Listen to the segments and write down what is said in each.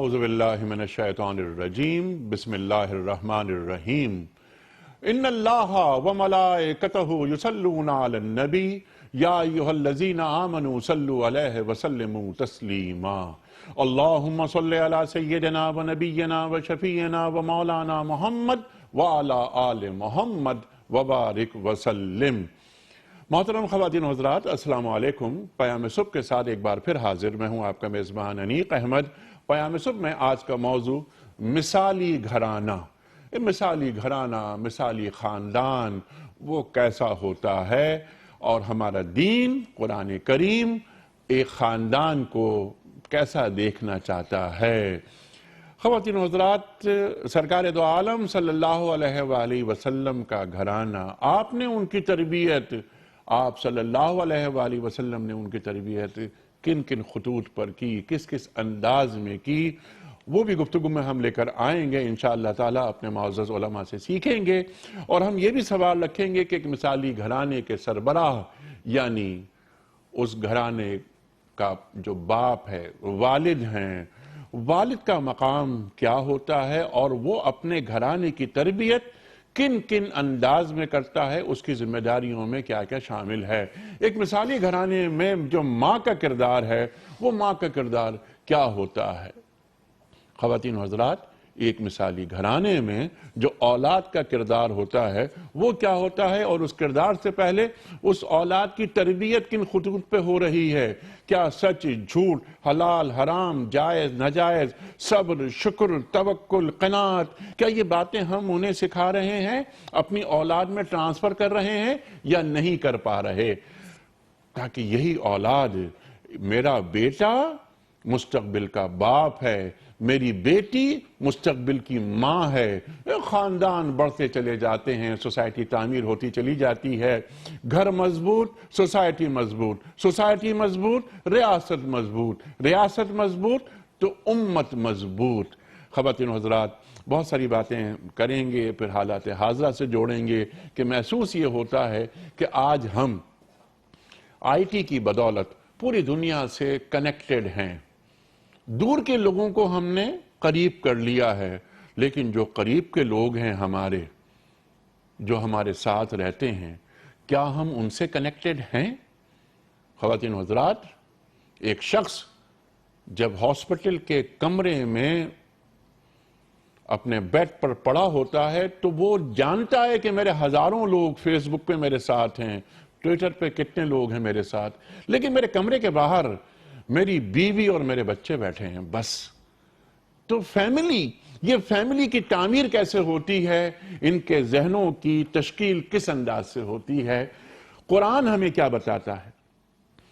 اعوذ باللہ من الشیطان الرجیم بسم اللہ الرحمن الرحیم ان اللہ وملائکتہ یصلون علی النبی یا ایھا الذین آمنوا صلوا علیہ وسلموا تسلیما اللہم صل علی سیدنا ونبینا وشفیعنا ومولانا محمد وعلی آل محمد وبارک وسلم۔ محترم خواتین و حضرات، السلام علیکم۔ پیام صبح کے ساتھ ایک بار پھر حاضر میں ہوں آپ کا میزبان انیق احمد۔ پیام صبح میں آج کا موضوع مثالی گھرانہ۔ مثالی گھرانہ، مثالی خاندان وہ کیسا ہوتا ہے، اور ہمارا دین قرآن کریم ایک خاندان کو کیسا دیکھنا چاہتا ہے۔ خواتین و حضرات، سرکار دو عالم صلی اللہ علیہ وآلہ وسلم کا گھرانہ، آپ نے ان کی تربیت، آپ صلی اللہ علیہ وآلہ وسلم نے ان کی تربیت کن کن خطوط پر کی، کس کس انداز میں کی، وہ بھی گفتگو میں ہم لے کر آئیں گے انشاءاللہ تعالیٰ، اپنے معزز علماء سے سیکھیں گے، اور ہم یہ بھی سوال رکھیں گے کہ ایک مثالی گھرانے کے سربراہ، یعنی اس گھرانے کا جو باپ ہے، والد ہیں، والد کا مقام کیا ہوتا ہے، اور وہ اپنے گھرانے کی تربیت کن کن انداز میں کرتا ہے، اس کی ذمہ داریوں میں کیا کیا شامل ہے۔ ایک مثالی گھرانے میں جو ماں کا کردار ہے، وہ ماں کا کردار کیا ہوتا ہے۔ خواتین و حضرات، ایک مثالی گھرانے میں جو اولاد کا کردار ہوتا ہے وہ کیا ہوتا ہے، اور اس کردار سے پہلے اس اولاد کی تربیت کن خطوط پہ ہو رہی ہے، کیا سچ جھوٹ، حلال حرام، جائز ناجائز، صبر شکر توکل قناعت، کیا یہ باتیں ہم انہیں سکھا رہے ہیں، اپنی اولاد میں ٹرانسفر کر رہے ہیں یا نہیں کر پا رہے، تاکہ یہی اولاد، میرا بیٹا مستقبل کا باپ ہے، میری بیٹی مستقبل کی ماں ہے، خاندان بڑھتے چلے جاتے ہیں، سوسائٹی تعمیر ہوتی چلی جاتی ہے، گھر مضبوط، سوسائٹی مضبوط، سوسائٹی مضبوط، ریاست مضبوط، ریاست مضبوط تو امت مضبوط۔ خواتین و حضرات، بہت ساری باتیں کریں گے، پھر حالات حاضرہ سے جوڑیں گے کہ محسوس یہ ہوتا ہے کہ آج ہم آئی ٹی کی بدولت پوری دنیا سے کنیکٹڈ ہیں، دور کے لوگوں کو ہم نے قریب کر لیا ہے، لیکن جو قریب کے لوگ ہیں ہمارے، جو ہمارے ساتھ رہتے ہیں، کیا ہم ان سے کنیکٹڈ ہیں؟ خواتین و حضرات، ایک شخص جب ہاسپٹل کے کمرے میں اپنے بیڈ پر پڑا ہوتا ہے تو وہ جانتا ہے کہ میرے ہزاروں لوگ فیس بک پہ میرے ساتھ ہیں، ٹویٹر پہ کتنے لوگ ہیں میرے ساتھ، لیکن میرے کمرے کے باہر میری بیوی اور میرے بچے بیٹھے ہیں بس۔ تو فیملی، یہ فیملی کی تعمیر کیسے ہوتی ہے، ان کے ذہنوں کی تشکیل کس انداز سے ہوتی ہے، قرآن ہمیں کیا بتاتا ہے،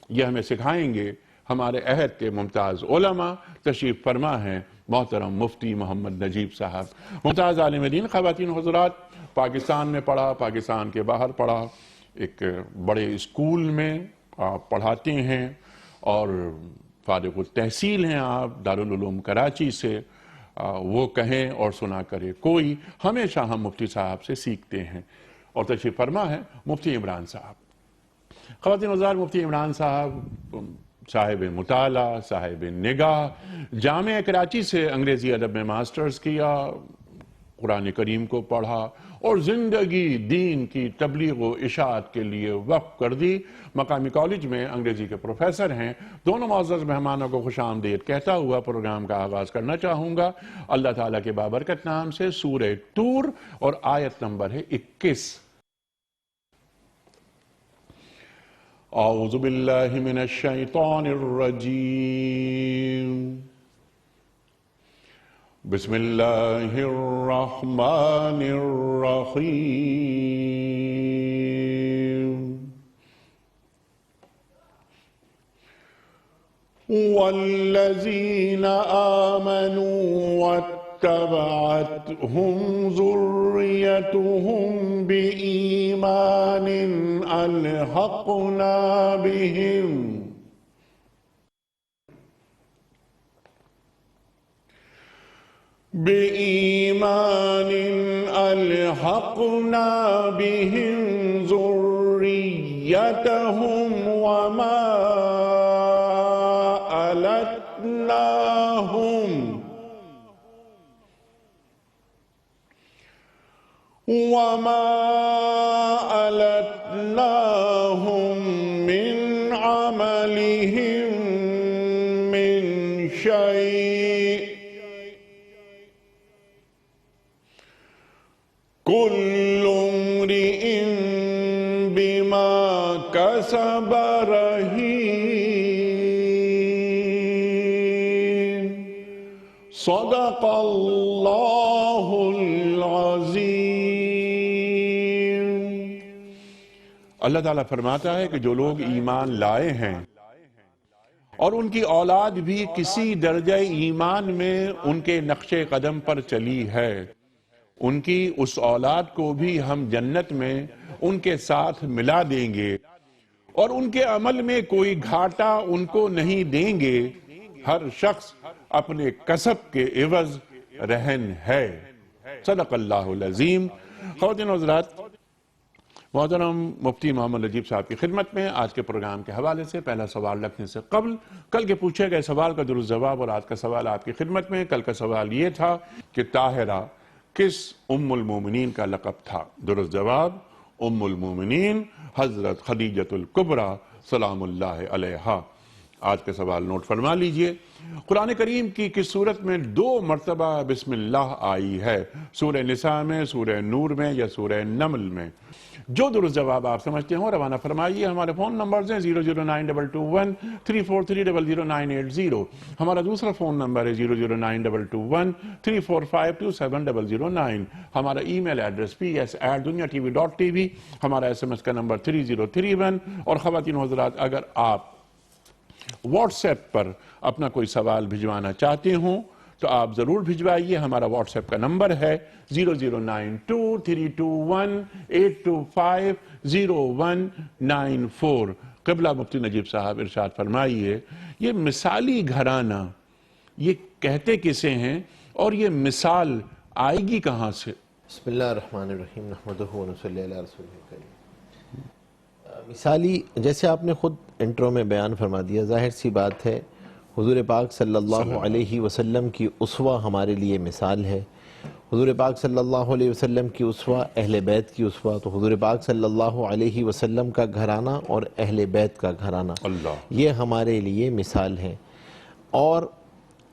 یہ ہمیں سکھائیں گے ہمارے عہد کے ممتاز علماء۔ تشریف فرما ہیں محترم مفتی محمد نجیب صاحب، ممتاز عالم دین۔ خواتین و حضرات، پاکستان میں پڑھا، پاکستان کے باہر پڑھا، ایک بڑے اسکول میں آپ پڑھاتے ہیں، اور فارغ التحصیل ہیں آپ دارالعلوم کراچی سے۔ وہ کہیں اور سنا کرے کوئی، ہمیشہ ہم مفتی صاحب سے سیکھتے ہیں، اور تشریف فرما ہے مفتی عمران صاحب۔ خواتین و حضرات، مفتی عمران صاحب مطالعہ، صاحب نگاہ، جامعہ کراچی سے انگریزی ادب میں ماسٹرز کیا، قرآن کریم کو پڑھا، اور زندگی دین کی تبلیغ و اشاعت کے لیے وقف کر دی۔ مقامی کالج میں انگریزی کے پروفیسر ہیں۔ دونوں معزز مہمانوں کو خوش آمدید کہتا ہوا پروگرام کا آغاز کرنا چاہوں گا اللہ تعالیٰ کے بابرکت نام سے، سورہ طور، اور آیت نمبر ہے 21۔ اعوذ باللہ من الشیطان الرجیم، بسم اللہ الرحمن الرحیم، والذین آمنوا واتبعتهم ذریتهم بإیمان الحقنا بهم بإيمان ألحقنا بهم ذريتهم وما ألتناهم وما ألتناهم من عملهم من شيء كل امرئ بما كسب رهين صدق اللہ العظیم۔ اللہ تعالیٰ فرماتا ہے کہ جو لوگ ایمان لائے ہیں اور ان کی اولاد بھی کسی درجہ ایمان میں ان کے نقش قدم پر چلی ہے، ان کی اس اولاد کو بھی ہم جنت میں ان کے ساتھ ملا دیں گے اور ان کے عمل میں کوئی گھاٹا ان کو نہیں دیں گے۔ ہر شخص اپنے کسب کے عوض رہن ہے۔ صدق اللہ العظیم۔ خواتین و حضرات، محترم مفتی محمد نجیب صاحب کی خدمت میں آج کے پروگرام کے حوالے سے پہلا سوال رکھنے سے قبل کل کے پوچھے گئے سوال کا درست جواب اور آج کا سوال آپ کی خدمت میں۔ کل کا سوال یہ تھا کہ طاہرہ کس ام المومنین کا لقب تھا؟ درست جواب ام المومنین حضرت خدیجۃ الکبریٰ سلام اللہ علیہا۔ آج کا سوال نوٹ فرما لیجئے۔ قرآن کریم کی کس صورت میں 2 مرتبہ بسم اللہ آئی ہے؟ سورہ نساء میں، سورہ نور میں یا سورہ نمل میں؟ جو درست جواب آپ سمجھتے ہوں روانہ فرمائیے۔ ہمارے فون نمبرز ہیں 0092213400980۔ ہمارا دوسرا فون نمبر ہے 0092234527009۔ ہمارا ای میل ایڈریس ps@duniatv.tv۔ ہمارا SMS کا نمبر 3031۔ اور خواتین و حضرات، اگر آپ واٹس ایپ پر اپنا کوئی سوال بھجوانا چاہتے ہوں تو آپ ضرور بھجوائیے۔ ہمارا واٹس ایپ کا نمبر ہے 0092321850194۔ قبلہ مفتی نجیب صاحب ارشاد فرمائیے، یہ مثالی گھرانہ یہ کہتے کسے ہیں اور یہ مثال آئے گی کہاں سے؟ بسم اللہ الرحمن الرحیم، نحمدہ و نصلی علی رسول کریم۔ مثالی، جیسے آپ نے خود انٹرو میں بیان فرما دیا، ظاہر سی بات ہے حضور پاک صلی اللہ علیہ وسلم کی اسوہ ہمارے لیے مثال ہے۔ حضور پاک صلی اللہ علیہ وسلم کی اسوہ، اہل بیت کی اسوہ، تو حضور پاک صلی اللہ علیہ وسلم کا گھرانہ اور اہل بیت کا گھرانہ یہ ہمارے لیے مثال ہے۔ اور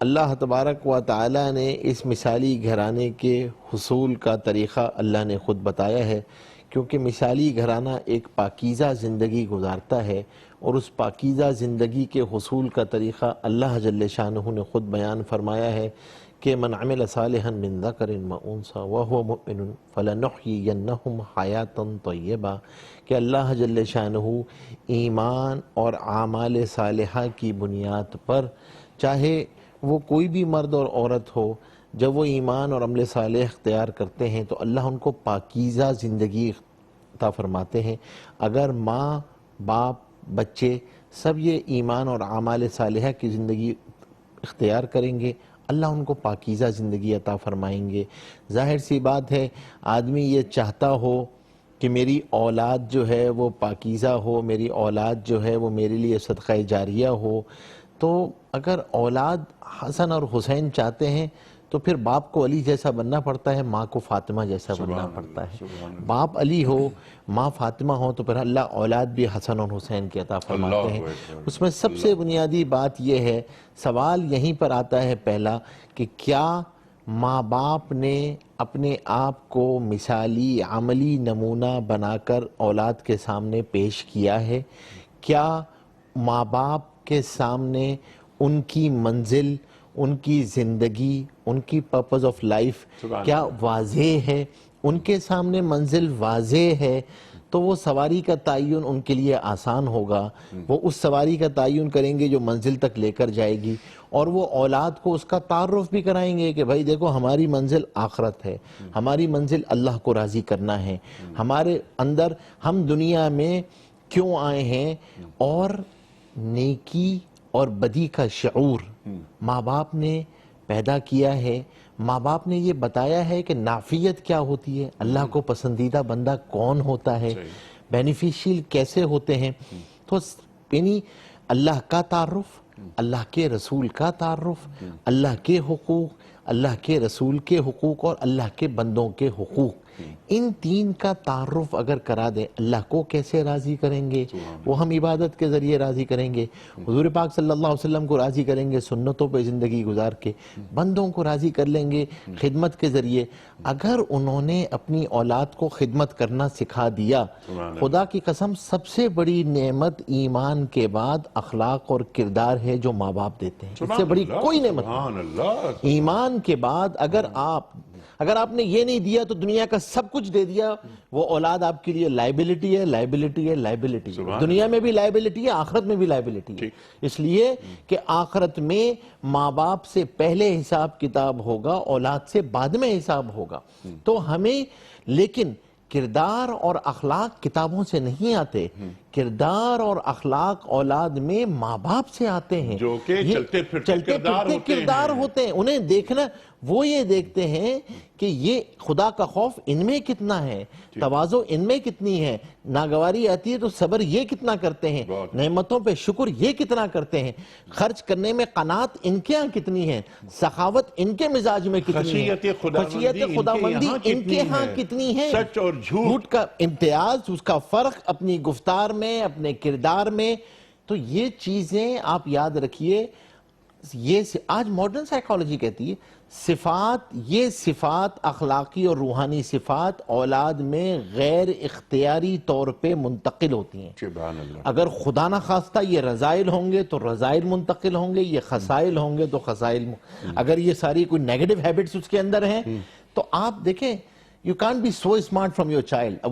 اللہ تبارک و تعالی نے اس مثالی گھرانے کے حصول کا طریقہ اللہ نے خود بتایا ہے، کیونکہ مثالی گھرانہ ایک پاکیزہ زندگی گزارتا ہے، اور اس پاکیزہ زندگی کے حصول کا طریقہ اللہ جل شانہ نے خود بیان فرمایا ہے کہ من عمل صالحا من ذکر و انثی وہو مؤمن فلنحیینہم حیاتا طیبہ، کہ اللہ جل شانہ ایمان اور اعمال صالحہ کی بنیاد پر، چاہے وہ کوئی بھی مرد اور عورت ہو، جب وہ ایمان اور عمل صالح اختیار کرتے ہیں تو اللہ ان کو پاکیزہ زندگی عطا فرماتے ہیں۔ اگر ماں، باپ، بچے سب یہ ایمان اور اعمال صالحہ کی زندگی اختیار کریں گے، اللہ ان کو پاکیزہ زندگی عطا فرمائیں گے۔ ظاہر سی بات ہے آدمی یہ چاہتا ہو کہ میری اولاد جو ہے وہ پاکیزہ ہو، میری اولاد جو ہے وہ میرے لیے صدقہ جاریہ ہو، تو اگر اولاد حسن اور حسین چاہتے ہیں تو پھر باپ کو علی جیسا بننا پڑتا ہے، ماں کو فاطمہ جیسا بننا پڑتا ہے۔ باپ علی ہو، ماں فاطمہ ہو، تو پھر اللہ اولاد بھی حسن اور حسین کی عطا فرماتے ہیں۔ اس میں سب سے بنیادی بات یہ ہے، سوال یہیں پر آتا ہے پہلا، کہ کیا ماں باپ نے اپنے آپ کو مثالی عملی نمونہ بنا کر اولاد کے سامنے پیش کیا ہے؟ کیا ماں باپ کے سامنے ان کی منزل، ان کی زندگی، ان کی پرپز آف لائف کیا واضح ہے؟ ان کے سامنے منزل واضح ہے تو وہ سواری کا تعین ان کے لیے آسان ہوگا، وہ اس سواری کا تعین کریں گے جو منزل تک لے کر جائے گی، اور وہ اولاد کو اس کا تعارف بھی کرائیں گے کہ بھائی دیکھو ہماری منزل آخرت ہے، ہماری منزل اللہ کو راضی کرنا ہے، ہمارے اندر ہم دنیا میں کیوں آئے ہیں، اور نیکی اور بدی کا شعور ماں باپ نے پیدا کیا ہے۔ ماں باپ نے یہ بتایا ہے کہ نافیت کیا ہوتی ہے، اللہ کو پسندیدہ بندہ کون ہوتا ہے، بینیفیشیل کیسے ہوتے ہیں۔ تو یعنی اللہ کا تعارف، اللہ کے رسول کا تعارف، اللہ کے حقوق، اللہ کے رسول کے حقوق اور اللہ کے بندوں کے حقوق، ان تین کا تعارف اگر کرا دیں، اللہ کو کیسے راضی کریں گے، وہ ہم عبادت کے ذریعے راضی کریں گے، حضور پاک صلی اللہ علیہ وسلم کو راضی کریں گے سنتوں پہ زندگی گزار کے، بندوں کو راضی کر لیں گے خدمت کے ذریعے۔ اگر انہوں نے اپنی اولاد کو خدمت کرنا سکھا دیا، خدا کی قسم سب سے بڑی نعمت ایمان کے بعد اخلاق اور کردار ہے جو ماں باپ دیتے ہیں، اس سے بڑی کوئی نعمت نہیں۔ ایمان کے بعد اگر آپ نے یہ نہیں دیا تو دنیا کا سب کچھ دے دیا، وہ اولاد آپ کے لیے لائبلٹی ہے، لائبلٹی ہے، لائبلٹی ہے، دنیا میں بھی لائبلٹی ہے، آخرت میں بھی لائبلٹی ہے، اس لیے کہ آخرت میں ماں باپ سے پہلے حساب کتاب ہوگا، اولاد سے بعد میں حساب ہوگا۔ تو ہمیں لیکن کردار اور اخلاق کتابوں سے نہیں آتے، کردار اور اخلاق اولاد میں ماں باپ سے آتے ہیں، جو کہ چلتے پھرتے کردار ہوتے ہیں۔ انہیں دیکھنا، وہ یہ دیکھتے ہیں کہ یہ خدا کا خوف ان میں کتنا ہے، تواضع ان میں کتنی ہے، ناگواری آتی ہے تو صبر یہ کتنا کرتے ہیں، نعمتوں پہ شکر یہ کتنا کرتے ہیں، خرچ کرنے میں قناعت ان کے ہاں کتنی ہے، سخاوت ان کے مزاج میں کتنی ہے، خشیت خداوندی ان کے ہاں کتنی ہے، سچ اور جھوٹ کا امتیاز، اس کا فرق اپنی گفتار میں، اپنے کردار میں۔ تو یہ چیزیں آپ یاد رکھیے، یہ آج ماڈرن سائیکالوجی کہتی ہے یہ صفات اخلاقی اور روحانی صفات اولاد میں غیر اختیاری طور پہ منتقل ہوتی ہیں۔ سبحان اللہ۔ اگر خدا نہ خواستہ یہ رذائل ہوں گے تو رذائل منتقل ہوں گے، یہ خسائل ہوں گے تو خسائل، اگر یہ ساری کوئی نیگیٹو ہیبٹس اس کے اندر ہیں تو آپ دیکھیں You can't be so smart from your child.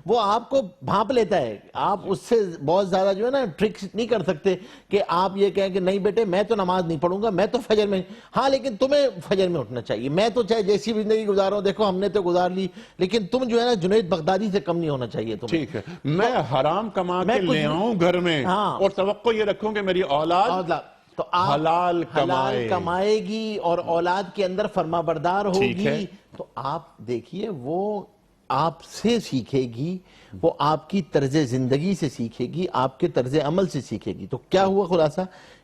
وہ آپ کو بھانپ لیتا ہے، آپ اس سے بہت زیادہ جو ہے نا ٹرکس نہیں کر سکتے کہ آپ یہ کہیں کہ نہیں بیٹے میں تو نماز نہیں پڑھوں گا، میں تو فجر میں، ہاں لیکن تمہیں فجر میں اٹھنا چاہیے، میں تو چاہے جیسی بھی زندگی گزاروں، دیکھو ہم نے تو گزار لی، لیکن تم جو ہے نا جنید بغدادی سے کم نہیں ہونا چاہیے تمہیں۔ ٹھیک ہے، میں حرام کما کے لے آؤں گھر میں اور توقع یہ رکھوں کہ میری اولاد تو آپ حلال کمائے گی اور اولاد کے اندر فرما بردار ہوگی، تو آپ دیکھیے وہ آپ سے سیکھے گی، وہ آپ کی طرز زندگی سے سیکھے گی، آپ کے طرز عمل سے سیکھے گی۔ تو کیا ہوا خلاصہ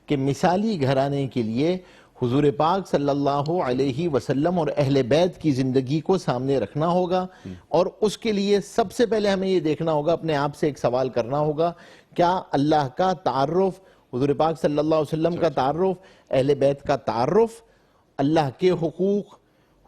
کہ مثالی گھرانے کے لیے حضور پاک صلی اللہ علیہ وسلم اور اہل بیت کی زندگی کو سامنے رکھنا ہوگا، اور اس کے لیے سب سے پہلے ہمیں یہ دیکھنا ہوگا، اپنے آپ سے ایک سوال کرنا ہوگا، کیا اللہ کا تعارف، حضور پاک صلی اللہ علیہ وسلم کا تعارف، اہل بیت کا تعارف، اللہ کے حقوق،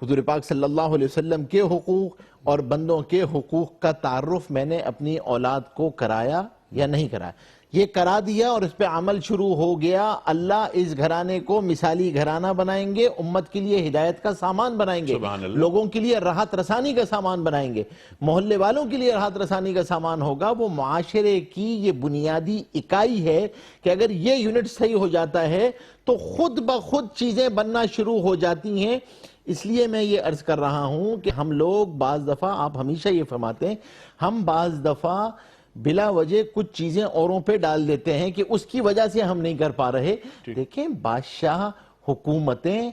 حضور پاک صلی اللہ علیہ وسلم کے حقوق اور بندوں کے حقوق کا تعارف میں نے اپنی اولاد کو کرایا یا نہیں کرایا؟ یہ کرا دیا اور اس پہ عمل شروع ہو گیا، اللہ اس گھرانے کو مثالی گھرانہ بنائیں گے، امت کے لیے ہدایت کا سامان بنائیں گے، لوگوں کے لیے راحت رسانی کا سامان بنائیں گے، محلے والوں کے لیے راحت رسانی کا سامان ہوگا۔ وہ معاشرے کی یہ بنیادی اکائی ہے کہ اگر یہ یونٹ صحیح ہو جاتا ہے تو خود بخود چیزیں بننا شروع ہو جاتی ہیں۔ اس لیے میں یہ عرض کر رہا ہوں کہ ہم لوگ بعض دفعہ، آپ ہمیشہ یہ فرماتے ہیں، ہم بعض دفعہ بلا وجہ کچھ چیزیں اوروں پہ ڈال دیتے ہیں کہ اس کی وجہ سے ہم نہیں کر پا رہے۔ دیکھیں بادشاہ حکومتیں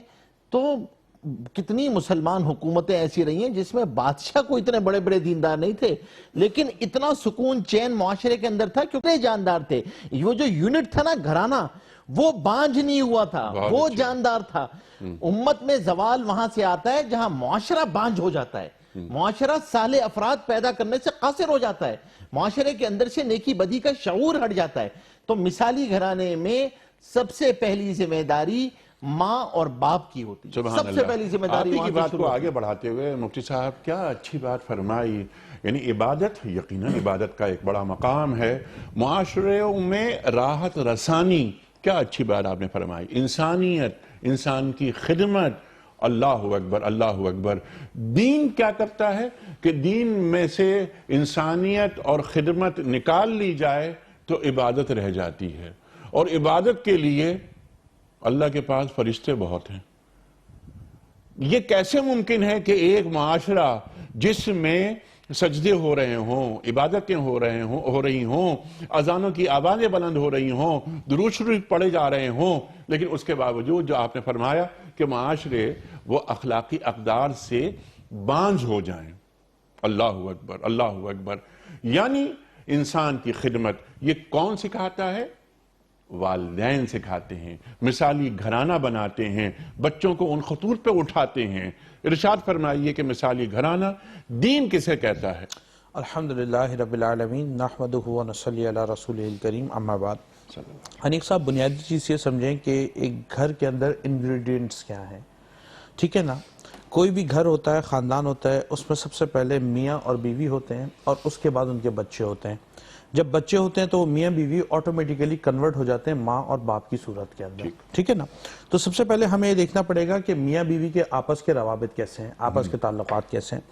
تو کتنی مسلمان حکومتیں ایسی رہی ہیں جس میں بادشاہ کو اتنے بڑے بڑے دیندار نہیں تھے، لیکن اتنا سکون چین معاشرے کے اندر تھا کیونکہ جاندار تھے۔ وہ جو یونٹ تھا نا گھرانہ، وہ بانجھ نہیں ہوا تھا، وہ جاندار تھا۔ امت میں زوال وہاں سے آتا ہے جہاں معاشرہ بانجھ ہو جاتا ہے، معاشرہ صالح افراد پیدا کرنے سے قاصر ہو جاتا ہے، معاشرے کے اندر سے نیکی بدی کا شعور ہٹ جاتا ہے۔ تو مثالی گھرانے میں سب سے پہلی ذمہ داری ماں اور باپ کی ہوتی ہے، سب سے پہلی ذمہ داری آپ کی بات کو آگے بڑھاتے ہوئے مفتی صاحب کیا اچھی بات فرمائی، یعنی عبادت یقیناً عبادت کا ایک بڑا مقام ہے، معاشروں میں راحت رسانی، کیا اچھی بات آپ نے فرمائی، انسانیت، انسان کی خدمت، اللہ اکبر اللہ اکبر۔ دین کیا کرتا ہے کہ دین میں سے انسانیت اور خدمت نکال لی جائے تو عبادت رہ جاتی ہے، اور عبادت کے لیے اللہ کے پاس فرشتے بہت ہیں۔ یہ کیسے ممکن ہے کہ ایک معاشرہ جس میں سجدے ہو رہے ہوں، عبادتیں ہو رہی ہوں، اذانوں کی آوازیں بلند ہو رہی ہوں، درود شریف پڑھے جا رہے ہوں، لیکن اس کے باوجود جو آپ نے فرمایا کہ معاشرے وہ اخلاقی اقدار سے بانجھ ہو جائیں۔ اللہ اکبر اللہ اکبر۔ یعنی انسان کی خدمت یہ کون سکھاتا ہے؟ والدین سکھاتے ہیں، مثالی گھرانہ بناتے ہیں، بچوں کو ان خطوط پہ اٹھاتے ہیں۔ ارشاد فرمائیے کہ مثالی گھرانہ دین کسے کہتا ہے؟ الحمدللہ رب العالمین نحمدہ و نصلی علی رسولہ الکریم اما بعد۔ حنیف صاحب بنیادی چیز یہ سمجھیں کہ ایک گھر کے اندر انگریڈینٹس کیا ہیں، ٹھیک ہے نا؟ کوئی بھی گھر ہوتا ہے، خاندان ہوتا ہے، اس میں سب سے پہلے میاں اور بیوی ہوتے ہیں اور اس کے بعد ان کے بچے ہوتے ہیں۔ جب بچے ہوتے ہیں تو وہ میاں بیوی آٹومیٹیکلی کنورٹ ہو جاتے ہیں ماں اور باپ کی صورت کے اندر، ٹھیک ہے نا؟ تو سب سے پہلے ہمیں یہ دیکھنا پڑے گا کہ میاں بیوی کے آپس کے روابط کیسے ہیں، آپس کے تعلقات کیسے ہیں۔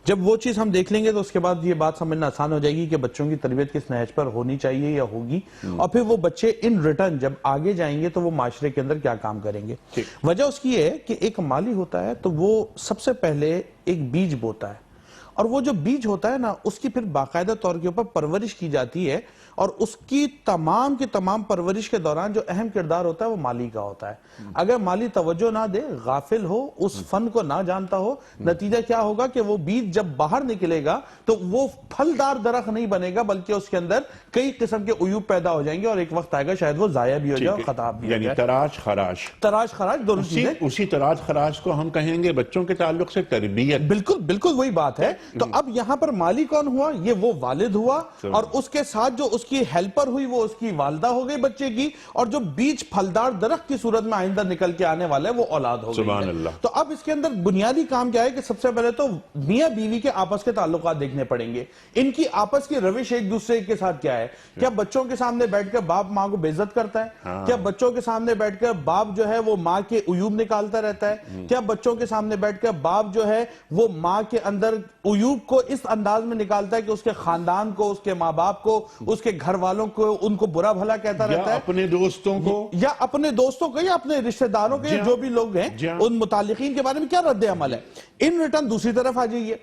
جب وہ چیز ہم دیکھ لیں گے تو اس کے بعد یہ بات سمجھنا آسان ہو جائے گی کہ بچوں کی تربیت کس نہج پر ہونی چاہیے یا ہوگی، اور پھر وہ بچے ان ریٹرن جب آگے جائیں گے تو وہ معاشرے کے اندر کیا کام کریں گے۔ وجہ اس کی ہے کہ ایک مالی ہوتا ہے تو وہ سب سے پہلے ایک بیج بوتا ہے، اور وہ جو بیج ہوتا ہے نا اس کی پھر باقاعدہ طور کے اوپر پرورش کی جاتی ہے، اور اس کی تمام کی تمام پرورش کے دوران جو اہم کردار ہوتا ہے وہ مالی کا ہوتا ہے۔ اگر مالی توجہ نہ دے، غافل ہو، اس فن کو نہ جانتا ہو، نتیجہ کیا ہوگا کہ وہ بیج جب باہر نکلے گا تو وہ پھلدار درخت نہیں بنے گا، بلکہ اس کے اندر کئی قسم کے عیوب پیدا ہو جائیں گے، اور ایک وقت آئے گا شاید وہ ضائع بھی ہو جائے اور خطاب بھی ہو یعنی جائے۔ تراش خراش، تراش خراش دونوں چیزیں، اسی تراش خراش کو ہم کہیں گے بچوں کے تعلق سے تربیت۔ بالکل بالکل وہی بات ہے۔ تو اب یہاں پر مالی کون ہوا؟ یہ وہ والد ہوا، اور اس کے ساتھ جو اس کی ہیلپر ہوئی وہ اس کی والدہ ہو گئی بچے کی، اور جو بیج پھلدار درخت کی صورت میں آئندہ نکل کے آنے والا ہے وہ اولاد ہو گئی ہے۔ سبحان اللہ۔ تو اب اس کے اندر بنیادی کام کیا ہے کہ سب سے پہلے تو میاں بیوی کے آپس کے تعلقات دیکھنے پڑیں گے، ان کی آپس کی روش ایک دوسرے کے ساتھ کیا ہے۔ کیا بچوں کے سامنے بیٹھ کر باپ ماں کو بے عزت کرتا ہے؟ کیا بچوں کے سامنے بیٹھ کر باپ جو ہے وہ ماں کے عیوب نکالتا رہتا ہے؟ کیا بچوں کے سامنے بیٹھ کر باپ جو ہے وہ ماں کے اندر عیوب کو اس انداز میں نکالتا ہے کہ اس کے خاندان کو، اس کے ماں باپ کو، اس کے گھر والوں کو، ان کو برا بھلا کہتا رہتا ہے، اپنے دوستوں کو، یا اپنے دوستوں کو، یا اپنے رشتہ داروں کے جو بھی لوگ ہیں ان متعلقین کے بارے میں کیا رد عمل ہے؟ ان ریٹرن دوسری طرف آ جائیے،